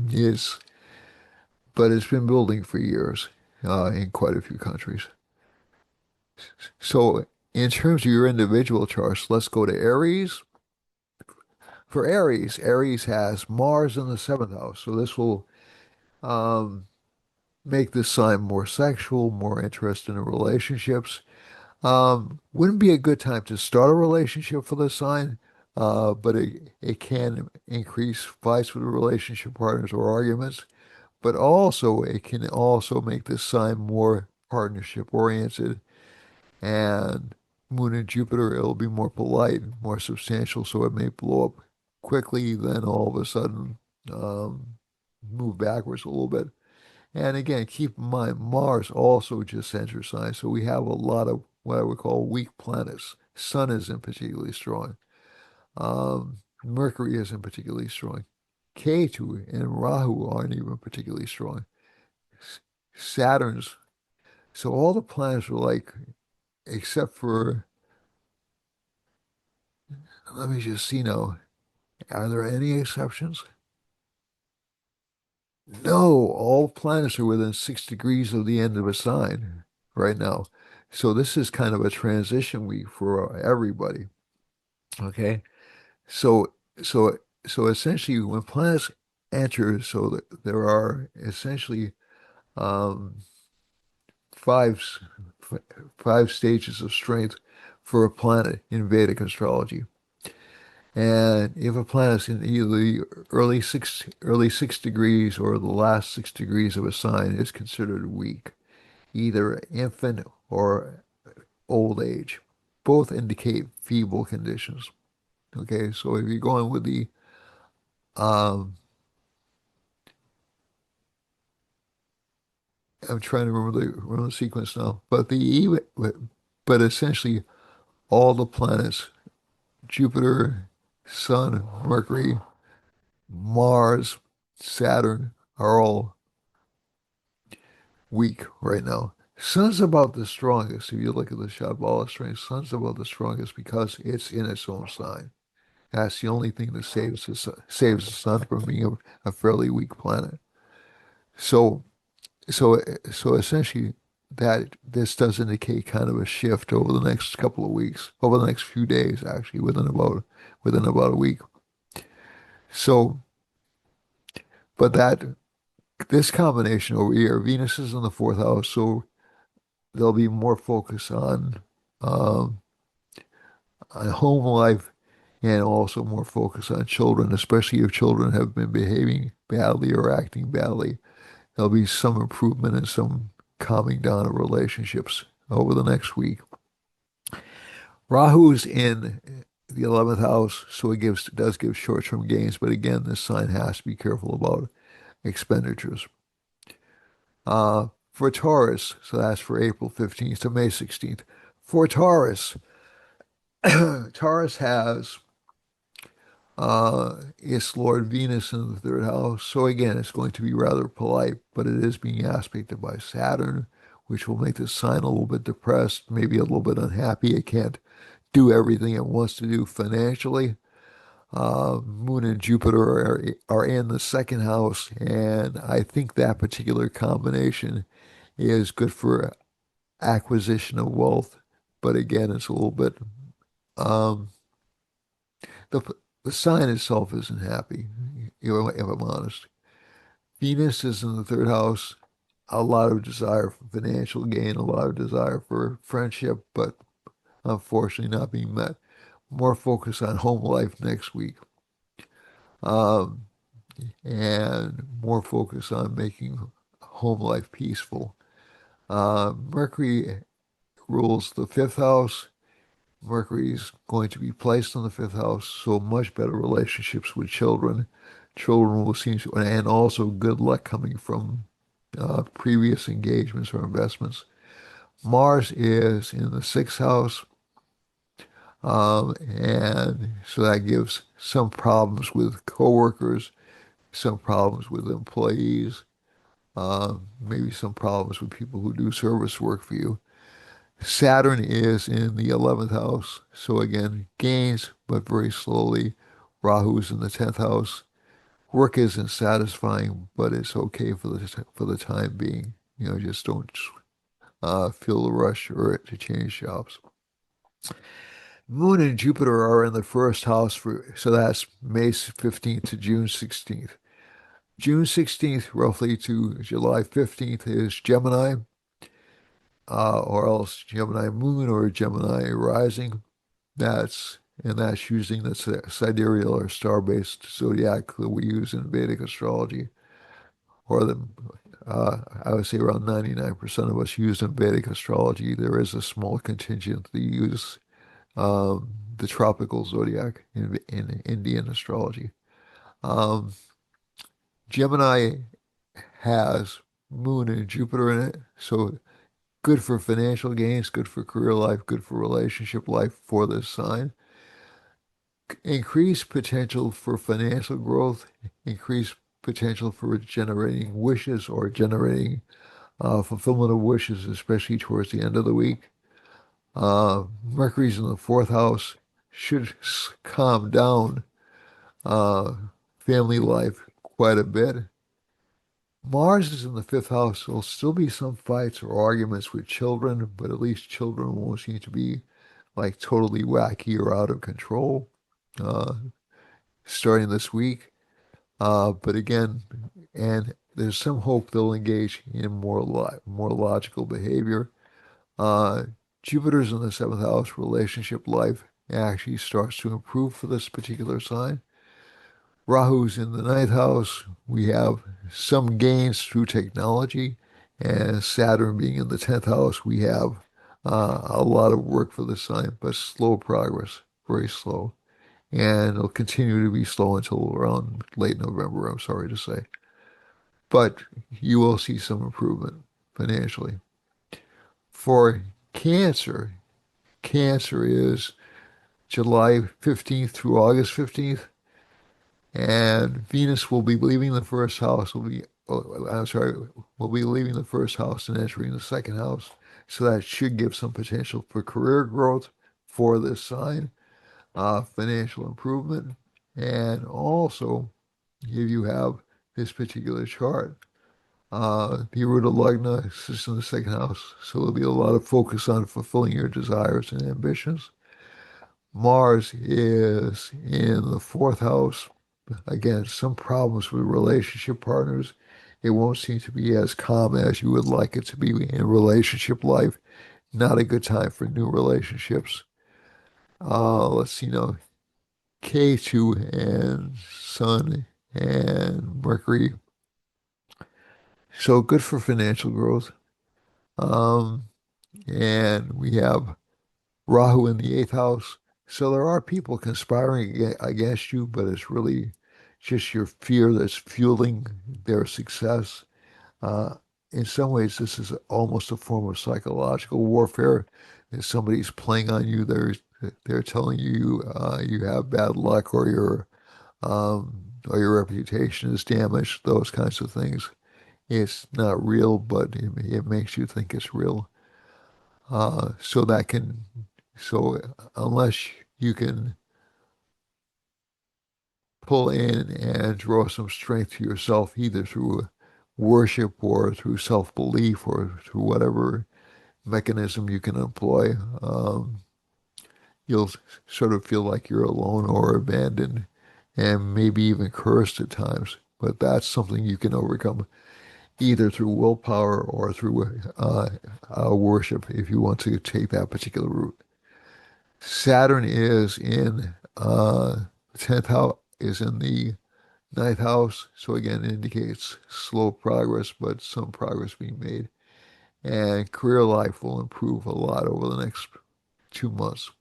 it's but it's been building for years in quite a few countries. So, in terms of your individual charts, let's go to Aries. For Aries, Aries has Mars in the seventh house, so this will um, make this sign more sexual, more interested in relationships. Wouldn't be a good time to start a relationship for this sign, but it can increase fights with relationship partners or arguments. But also, it can also make this sign more partnership oriented. And Moon and Jupiter, it'll be more polite, more substantial, so it may blow up quickly, then all of a sudden um, move backwards a little bit. And again, keep in mind, Mars also just enters sign, so we have a lot of what I would call weak planets. Sun isn't particularly strong. Mercury isn't particularly strong. Ketu and Rahu aren't even particularly strong. Saturn's, so all the planets are like, except for, let me just see now, are there any exceptions? No, all planets are within 6 degrees of the end of a sign right now. So this is kind of a transition week for everybody. Okay. So so so essentially when planets enter, so there are essentially um, five five stages of strength for a planet in Vedic astrology. And if a planet's in either the early six degrees or the last 6 degrees of a sign, it's considered weak, either infant or old age. Both indicate feeble conditions. Okay, so if you're going with the um, I'm trying to remember the sequence now, but essentially all the planets, Jupiter, Sun, Mercury, Mars, Saturn, are all weak right now. Sun's about the strongest. If you look at the Shambhala strength, Sun's about the strongest because it's in its own sign. That's the only thing that saves the Sun from being a fairly weak planet. So so essentially that this does indicate kind of a shift over the next couple of weeks, over the next few days, actually, within about a week. So, but that this combination over here, Venus is in the fourth house, so there'll be more focus um, on home life and also more focus on children, especially if children have been behaving badly or acting badly. There'll be some improvement and some calming down of relationships over the next week. Rahu's in the 11th house, so does give short-term gains, but again, this sign has to be careful about expenditures. For Taurus, so that's for April 15th to May 16th. For Taurus, Taurus has its Lord Venus in the third house. So again, it's going to be rather polite, but it is being aspected by Saturn, which will make the sign a little bit depressed, maybe a little bit unhappy. It can't do everything it wants to do financially. Moon and Jupiter are in the second house, and I think that particular combination is good for acquisition of wealth. But again, it's a little bit um, the the sign itself isn't happy, if I'm honest. Venus is in the third house. A lot of desire for financial gain, a lot of desire for friendship, but unfortunately not being met. More focus on home life next week. Um, and more focus on making home life peaceful. Mercury rules the fifth house. Mercury's going to be placed in the fifth house, so much better relationships with children. Children will seem to, and also good luck coming from previous engagements or investments. Mars is in the sixth house, and so that gives some problems with coworkers, some problems with employees, maybe some problems with people who do service work for you. Saturn is in the 11th house, so again, gains, but very slowly. Rahu's in the 10th house. Work isn't satisfying, but it's okay for the time being. Just don't feel the rush or to change jobs. Moon and Jupiter are in the first house so that's May 15th to June 16th. June 16th, roughly to July 15th, is Gemini, or else Gemini Moon or Gemini Rising. That's using the sidereal or star-based zodiac that we use in Vedic astrology, or I would say around 99% of us use in Vedic astrology. There is a small contingent that use the tropical zodiac in Indian astrology. Um, Gemini has Moon and Jupiter in it, so good for financial gains, good for career life, good for relationship life for this sign. Increased potential for financial growth, increased potential for generating wishes or generating fulfillment of wishes, especially towards the end of the week. Mercury's in the fourth house, should calm down uh, family life quite a bit. Mars is in the fifth house. There'll still be some fights or arguments with children, but at least children won't seem to be like totally wacky or out of control uh, starting this week. But again, and there's some hope they'll engage in more logical behavior. Uh, Jupiter's in the seventh house. Relationship life actually starts to improve for this particular sign. Rahu's in the ninth house. We have some gains through technology, and Saturn being in the 10th house, we have a lot of work for the sign, but slow progress, very slow. And it'll continue to be slow until around late November, I'm sorry to say. But you will see some improvement financially. For Cancer, Cancer is July 15th through August 15th. And Venus will be leaving the first house, I'm sorry, will be leaving the first house and entering the second house. So that should give some potential for career growth for this sign, financial improvement. And also, if you have this particular chart, the Aruda Lagna is in the second house. So there'll be a lot of focus on fulfilling your desires and ambitions. Mars is in the fourth house. Again, some problems with relationship partners. It won't seem to be as calm as you would like it to be in relationship life. Not a good time for new relationships. Let's see now. K2 and Sun and Mercury. So good for financial growth. Um, And we have Rahu in the eighth house. So there are people conspiring against you, but it's really just your fear that's fueling their success. Uh, in some ways, this is almost a form of psychological warfare. If somebody's playing on you, they're telling you you have bad luck or your reputation is damaged, those kinds of things. It's not real, but it makes you think it's real. So that can, so unless you can pull in and draw some strength to yourself, either through worship or through self-belief or through whatever mechanism you can employ, you'll sort of feel like you're alone or abandoned and maybe even cursed at times. But that's something you can overcome either through willpower or through worship if you want to take that particular route. Saturn is in 10th house, is in the ninth house. So again, it indicates slow progress, but some progress being made. And career life will improve a lot over the next 2 months.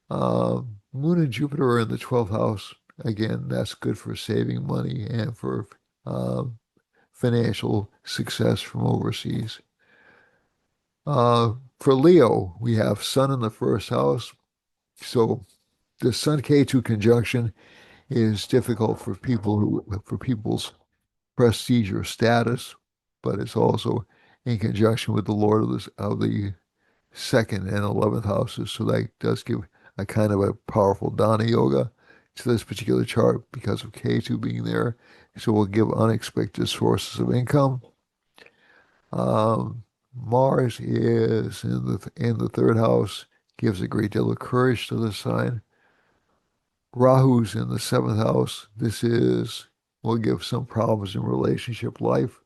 Moon and Jupiter are in the 12th house. Again, that's good for saving money and for financial success from overseas. For Leo, we have Sun in the first house. So the Sun K2 conjunction is difficult for people's prestige or status, but it's also in conjunction with the Lord of the second and 11th houses. So that does give a kind of a powerful Dana yoga to this particular chart because of K2 being there. So we'll give unexpected sources of income. Mars is in the third house, gives a great deal of courage to the sign. Rahu's in the seventh house. This is will give some problems in relationship life,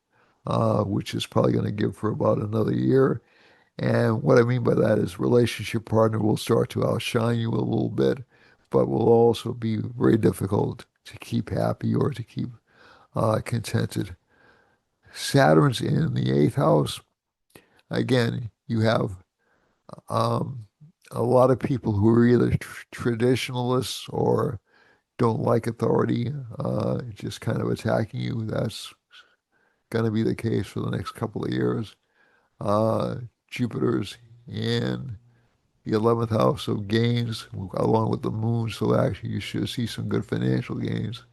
which is probably going to give for about another year. And what I mean by that is relationship partner will start to outshine you a little bit, but will also be very difficult to keep happy or to keep contented. Saturn's in the eighth house. Again, you have um, a lot of people who are either traditionalists or don't like authority, just kind of attacking you. That's going to be the case for the next couple of years. Uh, Jupiter's in the 11th house of gains along with the moon. So actually you should see some good financial gains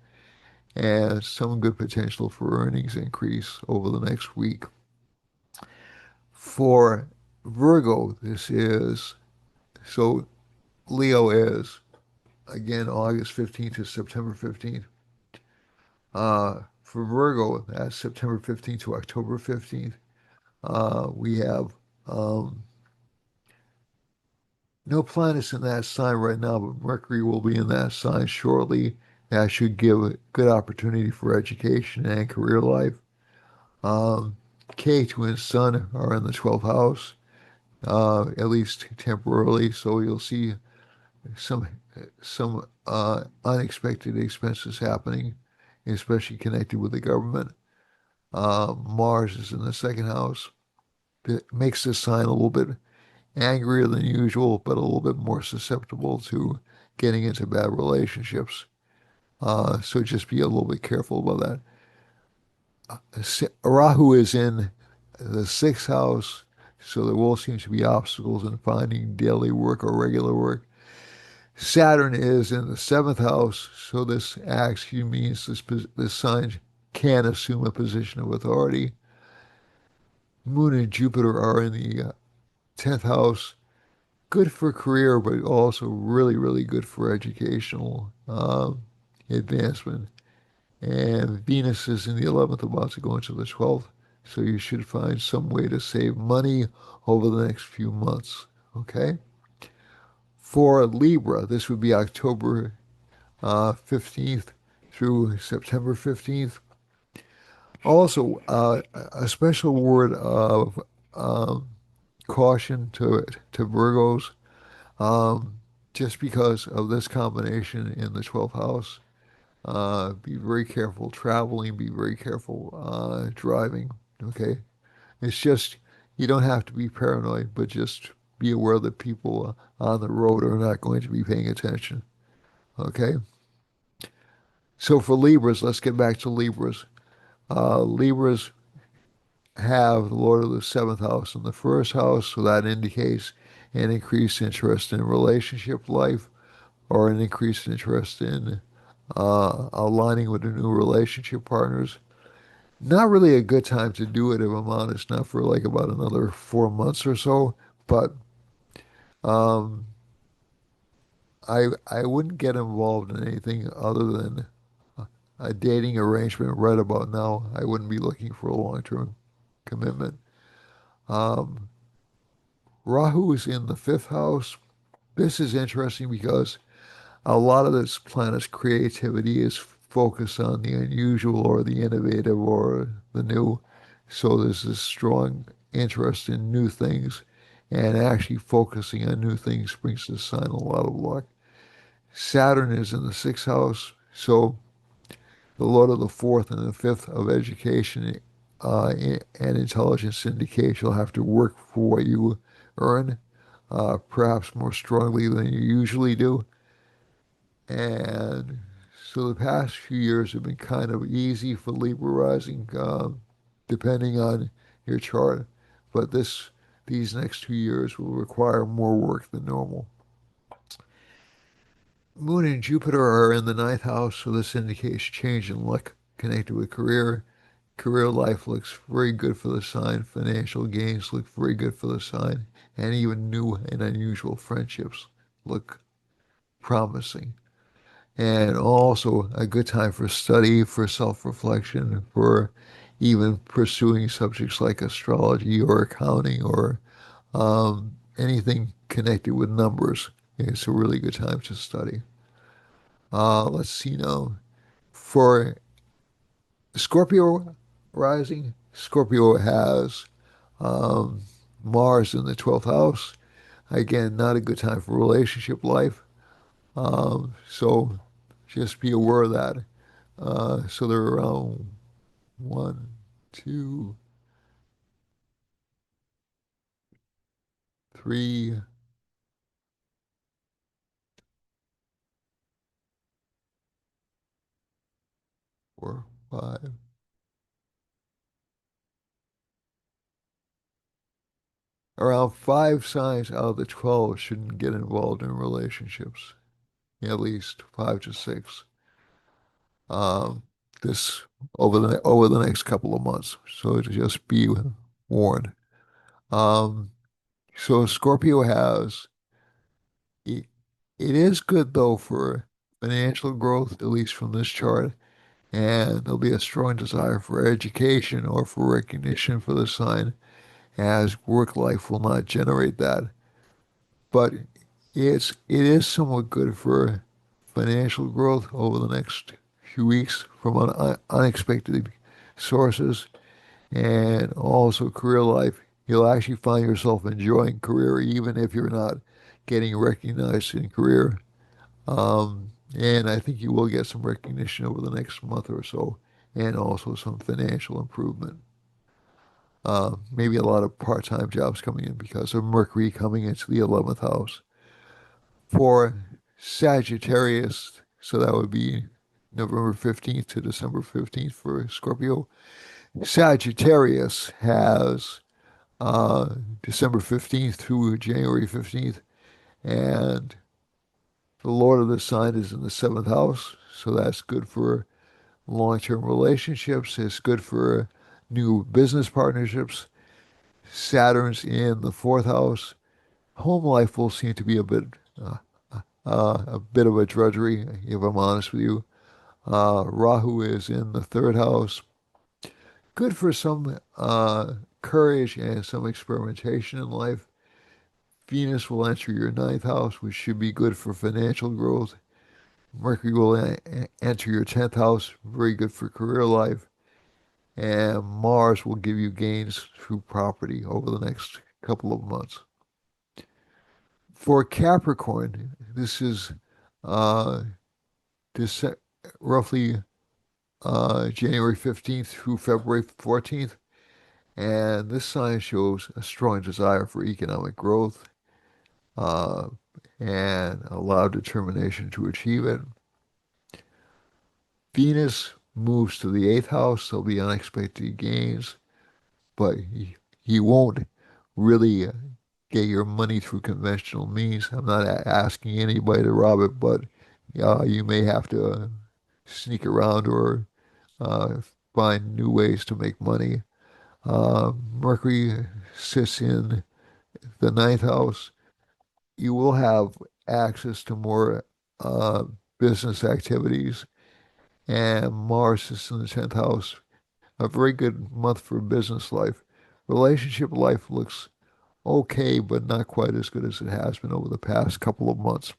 and some good potential for earnings increase over the next week. For Virgo, this is so Leo is again August 15th to September 15th. For Virgo, that's September 15th to October 15th. We have no planets in that sign right now, but Mercury will be in that sign shortly. That should give a good opportunity for education and career life. Um, K2 and Sun are in the 12th house, at least temporarily, so you'll see some unexpected expenses happening, especially connected with the government. Mars is in the second house. It makes this sign a little bit angrier than usual, but a little bit more susceptible to getting into bad relationships. So just be a little bit careful about that. Rahu is in the sixth house, so there will seem to be obstacles in finding daily work or regular work. Saturn is in the seventh house, so this actually means this sign can assume a position of authority. Moon and Jupiter are in the 10th house. Good for career, but also really, really good for educational advancement. And Venus is in the 11th, about to go into the 12th. So you should find some way to save money over the next few months. Okay? For Libra, this would be October 15th through September 15th. Also, a special word of um, caution to Virgos, um, just because of this combination in the 12th house. Be very careful traveling, be very careful driving. Okay. It's just You don't have to be paranoid, but just be aware that people on the road are not going to be paying attention. Okay? So for Libras, let's get back to Libras. Libras have the Lord of the seventh house in the first house, so that indicates an increased interest in relationship life or an increased interest in aligning with the new relationship partners. Not really a good time to do it, if I'm honest, not for like about another 4 months or so, but um, I wouldn't get involved in anything other than a dating arrangement right about now. I wouldn't be looking for a long-term commitment. Um, Rahu is in the fifth house. This is interesting because a lot of this planet's creativity is focused on the unusual or the innovative or the new. So there's this strong interest in new things, and actually focusing on new things brings the sign a lot of luck. Saturn is in the sixth house, so the Lord of the fourth and the fifth of education and intelligence indicate you'll have to work for what you earn, perhaps more strongly than you usually do. And so the past few years have been kind of easy for Libra rising, depending on your chart. But these next 2 years will require more work than normal. Moon and Jupiter are in the ninth house, so this indicates change in luck connected with career. Career life looks very good for the sign. Financial gains look very good for the sign. And even new and unusual friendships look promising. And also a good time for study, for self-reflection, for even pursuing subjects like astrology or accounting or anything connected with numbers. It's a really good time to study. Let's see now. For Scorpio rising, Scorpio has um, Mars in the 12th house. Again, not a good time for relationship life. So just be aware of that. So they're around one, two, three, 4, 5. Around 5 signs out of the 12 shouldn't get involved in relationships. At least 5 to 6. Um, this over the next couple of months. So to just be warned. Um, so Scorpio has it, it is good though for financial growth, at least from this chart, and there'll be a strong desire for education or for recognition for the sign, as work life will not generate that. But it is somewhat good for financial growth over the next few weeks from unexpected sources, and also career life. You'll actually find yourself enjoying career even if you're not getting recognized in career. And I think you will get some recognition over the next month or so, and also some financial improvement. Maybe a lot of part-time jobs coming in because of Mercury coming into the 11th house. For Sagittarius, so that would be November 15th to December 15th for Scorpio. Sagittarius has December 15th through January 15th, and the Lord of the sign is in the seventh house, so that's good for long-term relationships. It's good for new business partnerships. Saturn's in the fourth house. Home life will seem to be uh, a bit of a drudgery, if I'm honest with you. Rahu is in the third house. Good for some courage and some experimentation in life. Venus will enter your ninth house, which should be good for financial growth. Mercury will enter your 10th house, very good for career life. And Mars will give you gains through property over the next couple of months. For Capricorn, this is uh, Dece- roughly January 15th through February 14th. And this sign shows a strong desire for economic growth uh, and a lot of determination to achieve it. Venus moves to the eighth house. There'll be unexpected gains, but you won't really get your money through conventional means. I'm not asking anybody to rob it, but you may have to sneak around or uh, find new ways to make money. Mercury sits in the ninth house. You will have access to more uh, business activities, and Mars is in the 10th house. A very good month for business life. Relationship life looks okay, but not quite as good as it has been over the past couple of months.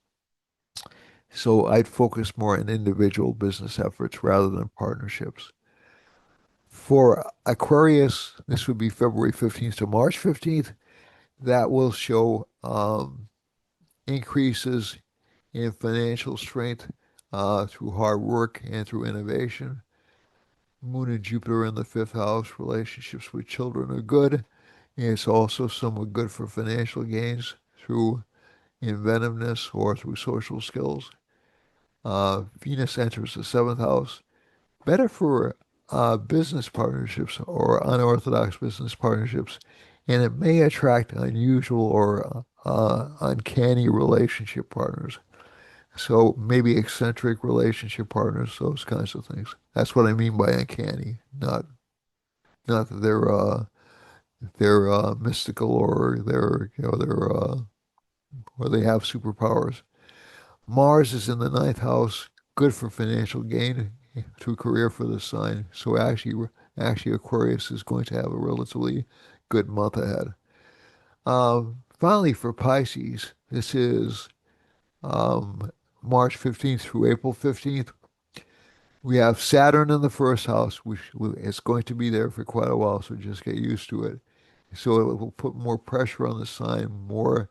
So I'd focus more on individual business efforts rather than partnerships. For Aquarius, this would be February 15th to March 15th. That will show increases in financial strength through hard work and through innovation. Moon and Jupiter in the fifth house, relationships with children are good. It's also somewhat good for financial gains through inventiveness or through social skills. Venus enters the seventh house, better for business partnerships or unorthodox business partnerships, and it may attract unusual or uncanny relationship partners. So maybe eccentric relationship partners, those kinds of things. That's what I mean by uncanny, not that they're mystical or they're or they have superpowers. Mars is in the ninth house, good for financial gain through career for the sign. So actually Aquarius is going to have a relatively good month ahead. Finally, for Pisces, this is um, March 15th through April 15th. We have Saturn in the first house, which is going to be there for quite a while, so just get used to it. So it will put more pressure on the sign, more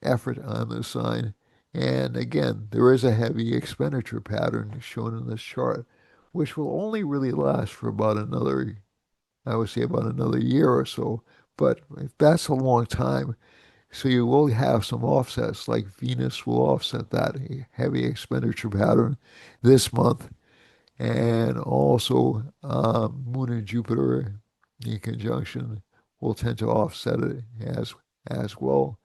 effort on the sign. And again, there is a heavy expenditure pattern shown in this chart, which will only really last for about another, I would say about another year or so. But that's a long time. So you will have some offsets, like Venus will offset that heavy expenditure pattern this month. And also Moon and Jupiter in conjunction will tend to offset it as well.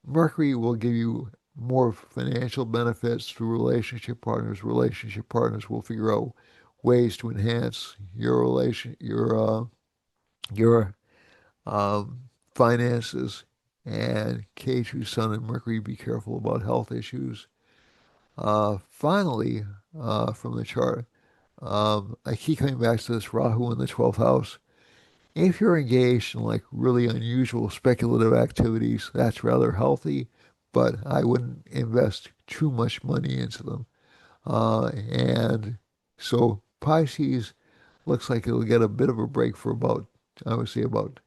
Mercury will give you more financial benefits through relationship partners. Relationship partners will figure out ways to enhance your um, finances. And K2 Sun and Mercury, be careful about health issues. Finally, from the chart, I keep coming back to this Rahu in the 12th house. If you're engaged in like really unusual speculative activities, that's rather healthy, but I wouldn't invest too much money into them. And so Pisces looks like it'll get a bit of a break for about, I would say about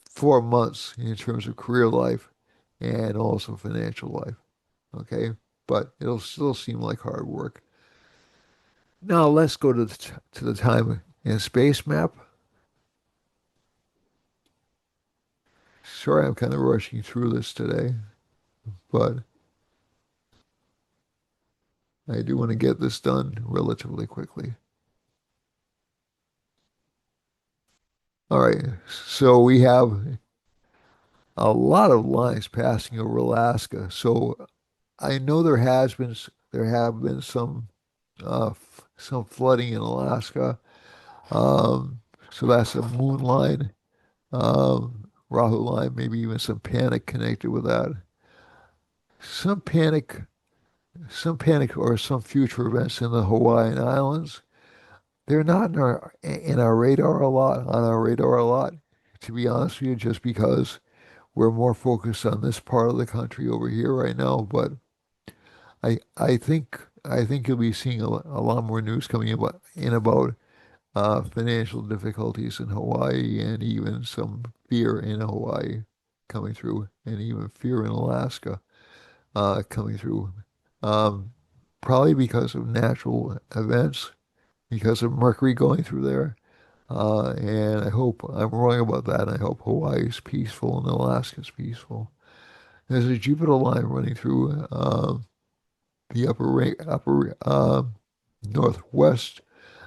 4 months in terms of career life and also financial life. Okay. But it'll still seem like hard work. Now let's go to the time and space map. Sorry, I'm kind of rushing through this today, but I do want to get this done relatively quickly. All right, so we have a lot of lines passing over Alaska. So I know there have been some flooding in Alaska. Um, so that's a moon line, Rahu line, maybe even some panic connected with that. Some panic, some panic or some future events in the Hawaiian Islands. They're not in our radar a lot, on our radar a lot, to be honest with you, just because we're more focused on this part of the country over here right now. But I think you'll be seeing a lot more news coming about financial difficulties in Hawaii and even some fear in Hawaii coming through, and even fear in Alaska coming through. Um, Probably because of natural events, because of Mercury going through there. And I hope I'm wrong about that. I hope Hawaii is peaceful and Alaska is peaceful. There's a Jupiter line running through the upper northwest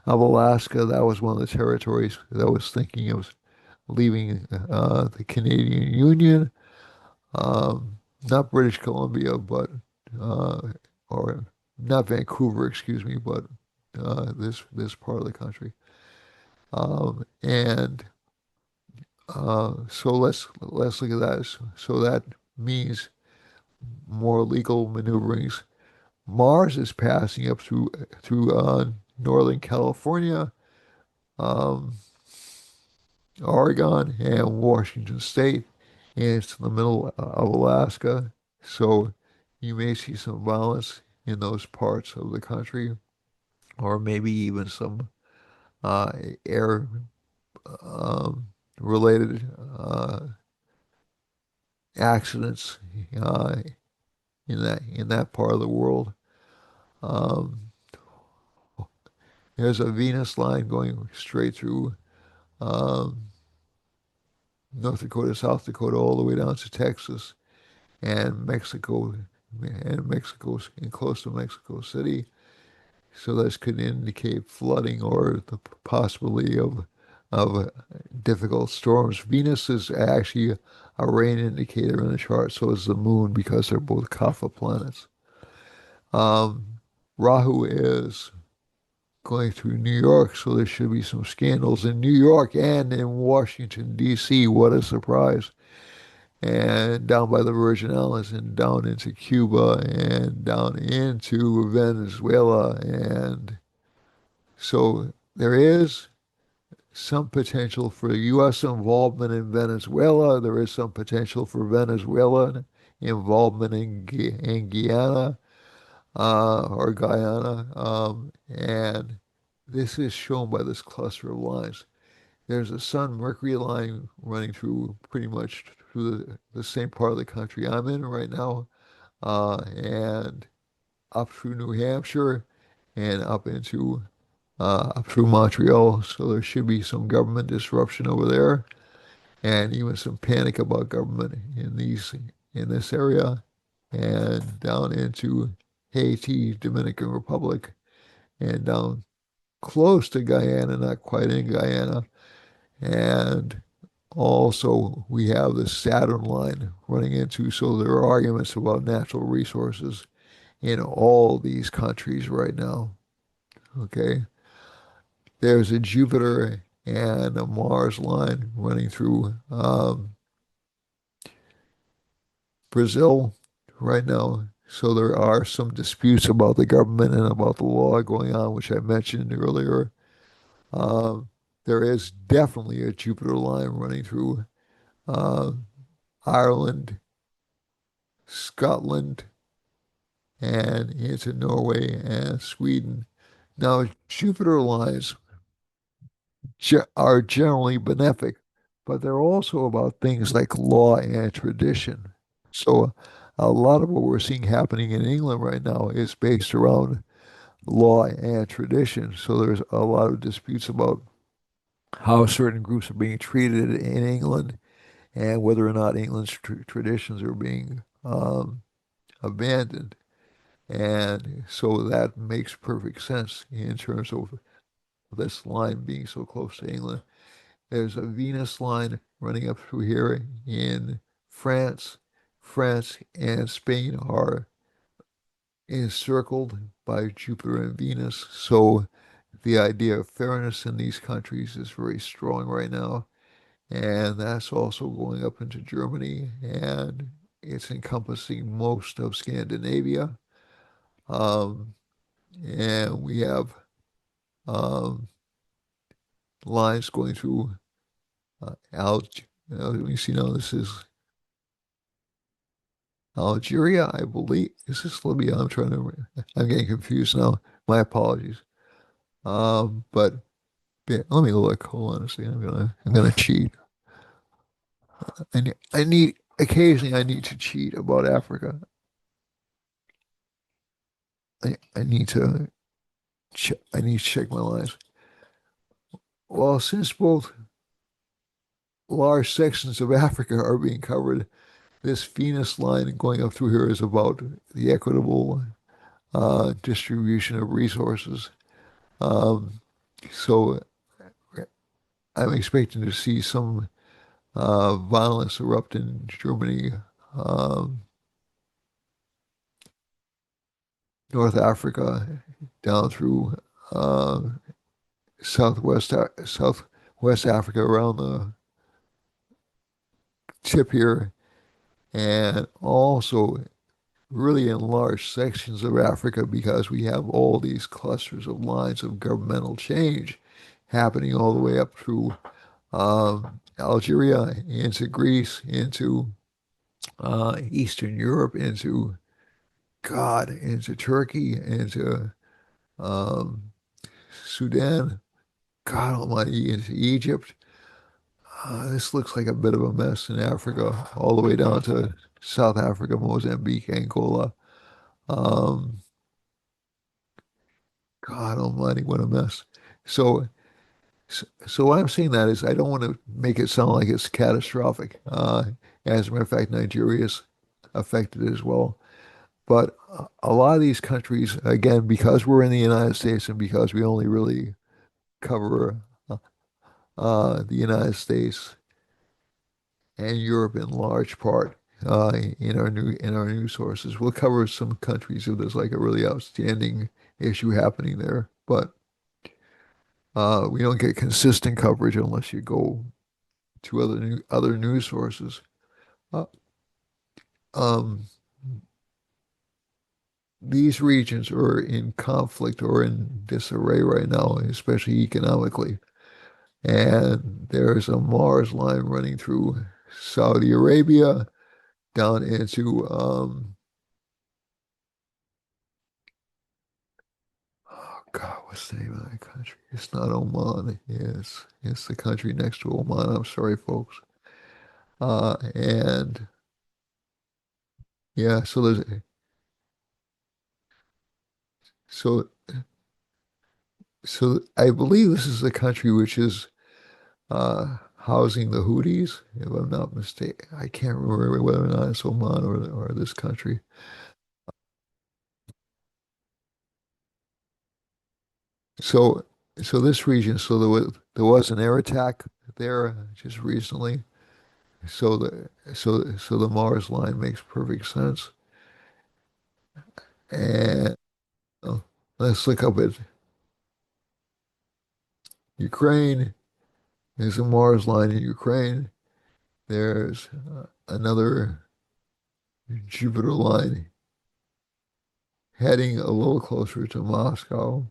of Alaska. That was one of the territories that was thinking of leaving the Canadian Union. Not British Columbia, but uh, or not Vancouver, excuse me, but this part of the country. And so let's look at that. So that means more legal maneuverings. Mars is passing up through Northern California, um, Oregon, and Washington State, and it's in the middle of Alaska. So you may see some violence in those parts of the country, or maybe even some uh, air um, related accidents uh, in that part of the world. Um, there's a Venus line going straight through um, North Dakota, South Dakota, all the way down to Texas and Mexico and close to Mexico City. So this could indicate flooding or the possibility of difficult storms. Venus is actually a rain indicator in the chart, so is the moon because they're both kapha planets. Um, Rahu is going through New York, so there should be some scandals in New York and in Washington, D.C. What a surprise. And down by the Virgin Islands and down into Cuba and down into Venezuela. And so there is some potential for U.S. involvement in Venezuela. There is some potential for Venezuelan involvement in Guyana or Guyana. And this is shown by this cluster of lines. There's a Sun-Mercury line running through pretty much through the same part of the country I'm in right now, and up through New Hampshire and up through Montreal. So there should be some government disruption over there, and even some panic about government in this area, and down into Haiti, Dominican Republic, and down close to Guyana, not quite in Guyana. And also, we have the Saturn line running into, so there are arguments about natural resources in all these countries right now. Okay. There's a Jupiter and a Mars line running through Brazil right now. So there are some disputes about the government and about the law going on, which I mentioned earlier. Um, there is definitely a Jupiter line running through uh, Ireland, Scotland, and into Norway and Sweden. Now, Jupiter lines are generally benefic, but they're also about things like law and tradition. So, a lot of what we're seeing happening in England right now is based around law and tradition. So, there's a lot of disputes about how certain groups are being treated in England and whether or not England's traditions are being abandoned. And so that makes perfect sense in terms of this line being so close to England. There's a Venus line running up through here in France. France and Spain are encircled by Jupiter and Venus. So the idea of fairness in these countries is very strong right now. And that's also going up into Germany, and it's encompassing most of Scandinavia. Um, and we have um, lines going through let me see now, this is Algeria, I believe. Is this Libya? I'm getting confused now. My apologies. But yeah, let me look. Hold on a second. I'm gonna cheat. Occasionally I need to cheat about Africa. I need to I need to check my lines. Well, since both large sections of Africa are being covered, this Venus line going up through here is about the equitable distribution of resources. Um, so I'm expecting to see some violence erupt in Germany, um, North Africa, down through uh, Southwest Africa around the tip here, and also really in large sections of Africa because we have all these clusters of lines of governmental change happening all the way up through Algeria, into Greece, into Eastern Europe, into Turkey, into um, Sudan, God Almighty, into Egypt. This looks like a bit of a mess in Africa, all the way down to South Africa, Mozambique, Angola. Um, God Almighty, what a mess. So, so why I'm saying that is I don't want to make it sound like it's catastrophic. As a matter of fact, Nigeria is affected as well. But a lot of these countries, again, because we're in the United States and because we only really cover the United States and Europe in large part in our news sources, we'll cover some countries if there's like a really outstanding issue happening there. But we don't get consistent coverage unless you go to other news sources. Uh, um, these regions are in conflict or in disarray right now, especially economically. And there's a Mars line running through Saudi Arabia down into oh God, what's the name of that country? It's not Oman. It's the country next to Oman. I'm sorry, folks. And yeah, so so I believe this is the country which is housing the Houthis, if I'm not mistaken. I can't remember whether or not it's Oman or this country. So, so this region, there was an air attack there just recently. So the Mars line makes perfect sense. And uh, let's look up at Ukraine. There's a Mars line in Ukraine. There's another Jupiter line heading a little closer to Moscow.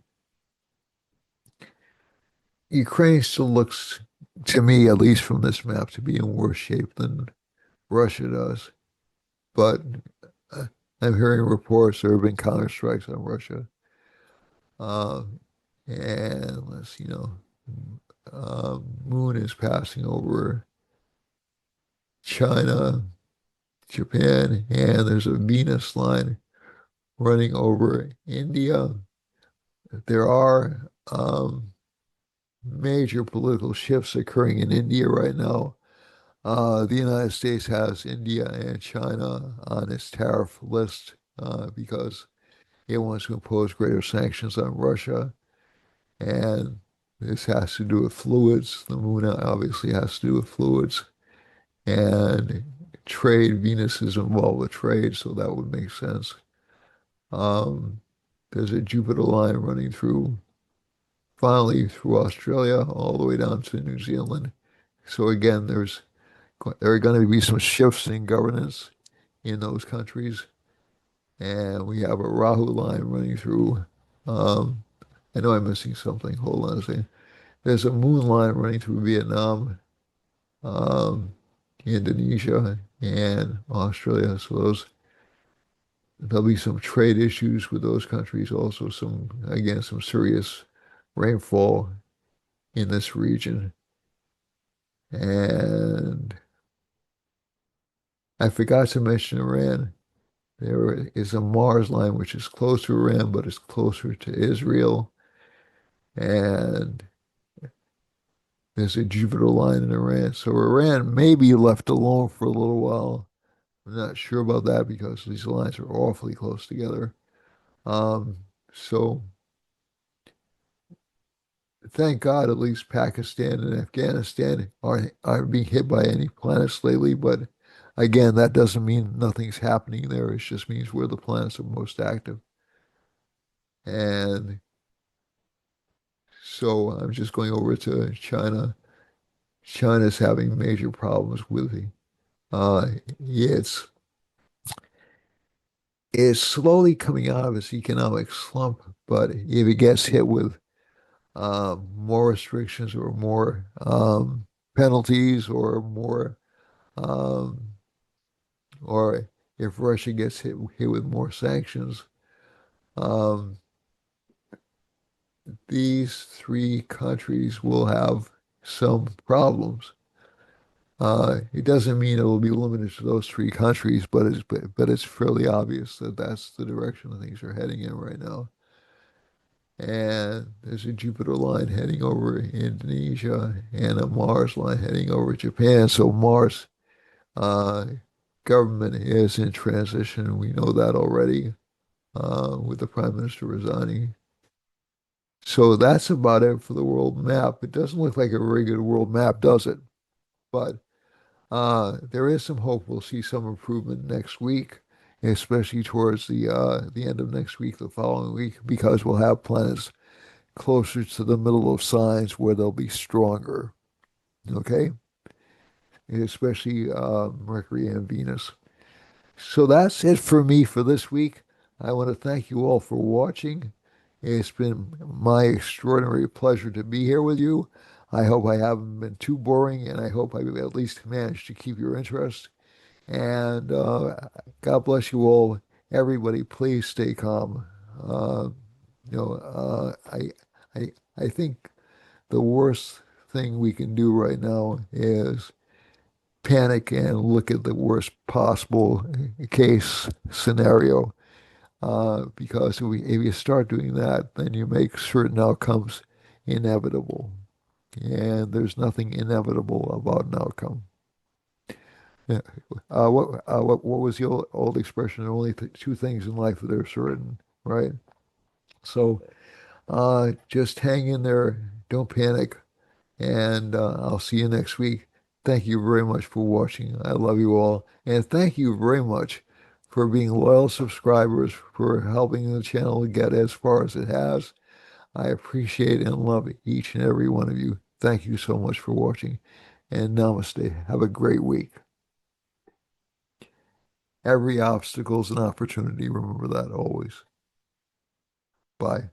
Ukraine still looks, to me, at least from this map, to be in worse shape than Russia does. But uh, I'm hearing reports there have been counterstrikes on Russia. Uh, and moon is passing over China, Japan, and there's a Venus line running over India. There are major political shifts occurring in India right now. The United States has India and China on its tariff list because it wants to impose greater sanctions on Russia. And this has to do with fluids. The moon obviously has to do with fluids and trade. Venus is involved with trade, so that would make sense. Um, there's a Jupiter line running finally through Australia, all the way down to New Zealand. So again, there are going to be some shifts in governance in those countries. And we have a Rahu line running through. Um, I know I'm missing something. Hold on a second. There's a moon line running through Vietnam, um, Indonesia, and Australia. So there'll be some trade issues with those countries. Also, some serious rainfall in this region. And I forgot to mention Iran. There is a Mars line which is close to Iran, but it's closer to Israel. And There's a Jupiter line in Iran. So Iran may be left alone for a little while. I'm not sure about that because these lines are awfully close together. Um, so thank God at least Pakistan and Afghanistan aren't being hit by any planets lately. But again, that doesn't mean nothing's happening there. It just means where the planets are most active. And so I'm just going over to China. China's having major problems with the yeah, it's slowly coming out of its economic slump, but if it gets hit with more restrictions or more penalties or more um, or if Russia gets hit with more sanctions, um, these three countries will have some problems. It doesn't mean it will be limited to those three countries, but it's fairly obvious that that's the direction that things are heading in right now. And there's a Jupiter line heading over Indonesia and a Mars line heading over Japan. So Mars uh, government is in transition. We know that already with the Prime Minister resigning. So that's about it for the world map. It doesn't look like a very good world map, does it? But there is some hope we'll see some improvement next week, especially towards the end of next week, the following week, because we'll have planets closer to the middle of signs where they'll be stronger. Okay, especially Mercury and Venus. So that's it for me for this week. I want to thank you all for watching. It's been my extraordinary pleasure to be here with you. I hope I haven't been too boring, and I hope I've at least managed to keep your interest. And God bless you all. Everybody, please stay calm. Uh, you know, I, I think the worst thing we can do right now is panic and look at the worst possible case scenario. Because if you start doing that, then you make certain outcomes inevitable. And there's nothing inevitable about an outcome. Yeah. What was the old expression? There are only th two things in life that are certain, right? So just hang in there, don't panic, and I'll see you next week. Thank you very much for watching. I love you all, and thank you very much for being loyal subscribers, for helping the channel get as far as it has. I appreciate and love each and every one of you. Thank you so much for watching, and namaste. Have a great week. Every obstacle is an opportunity. Remember that always. Bye.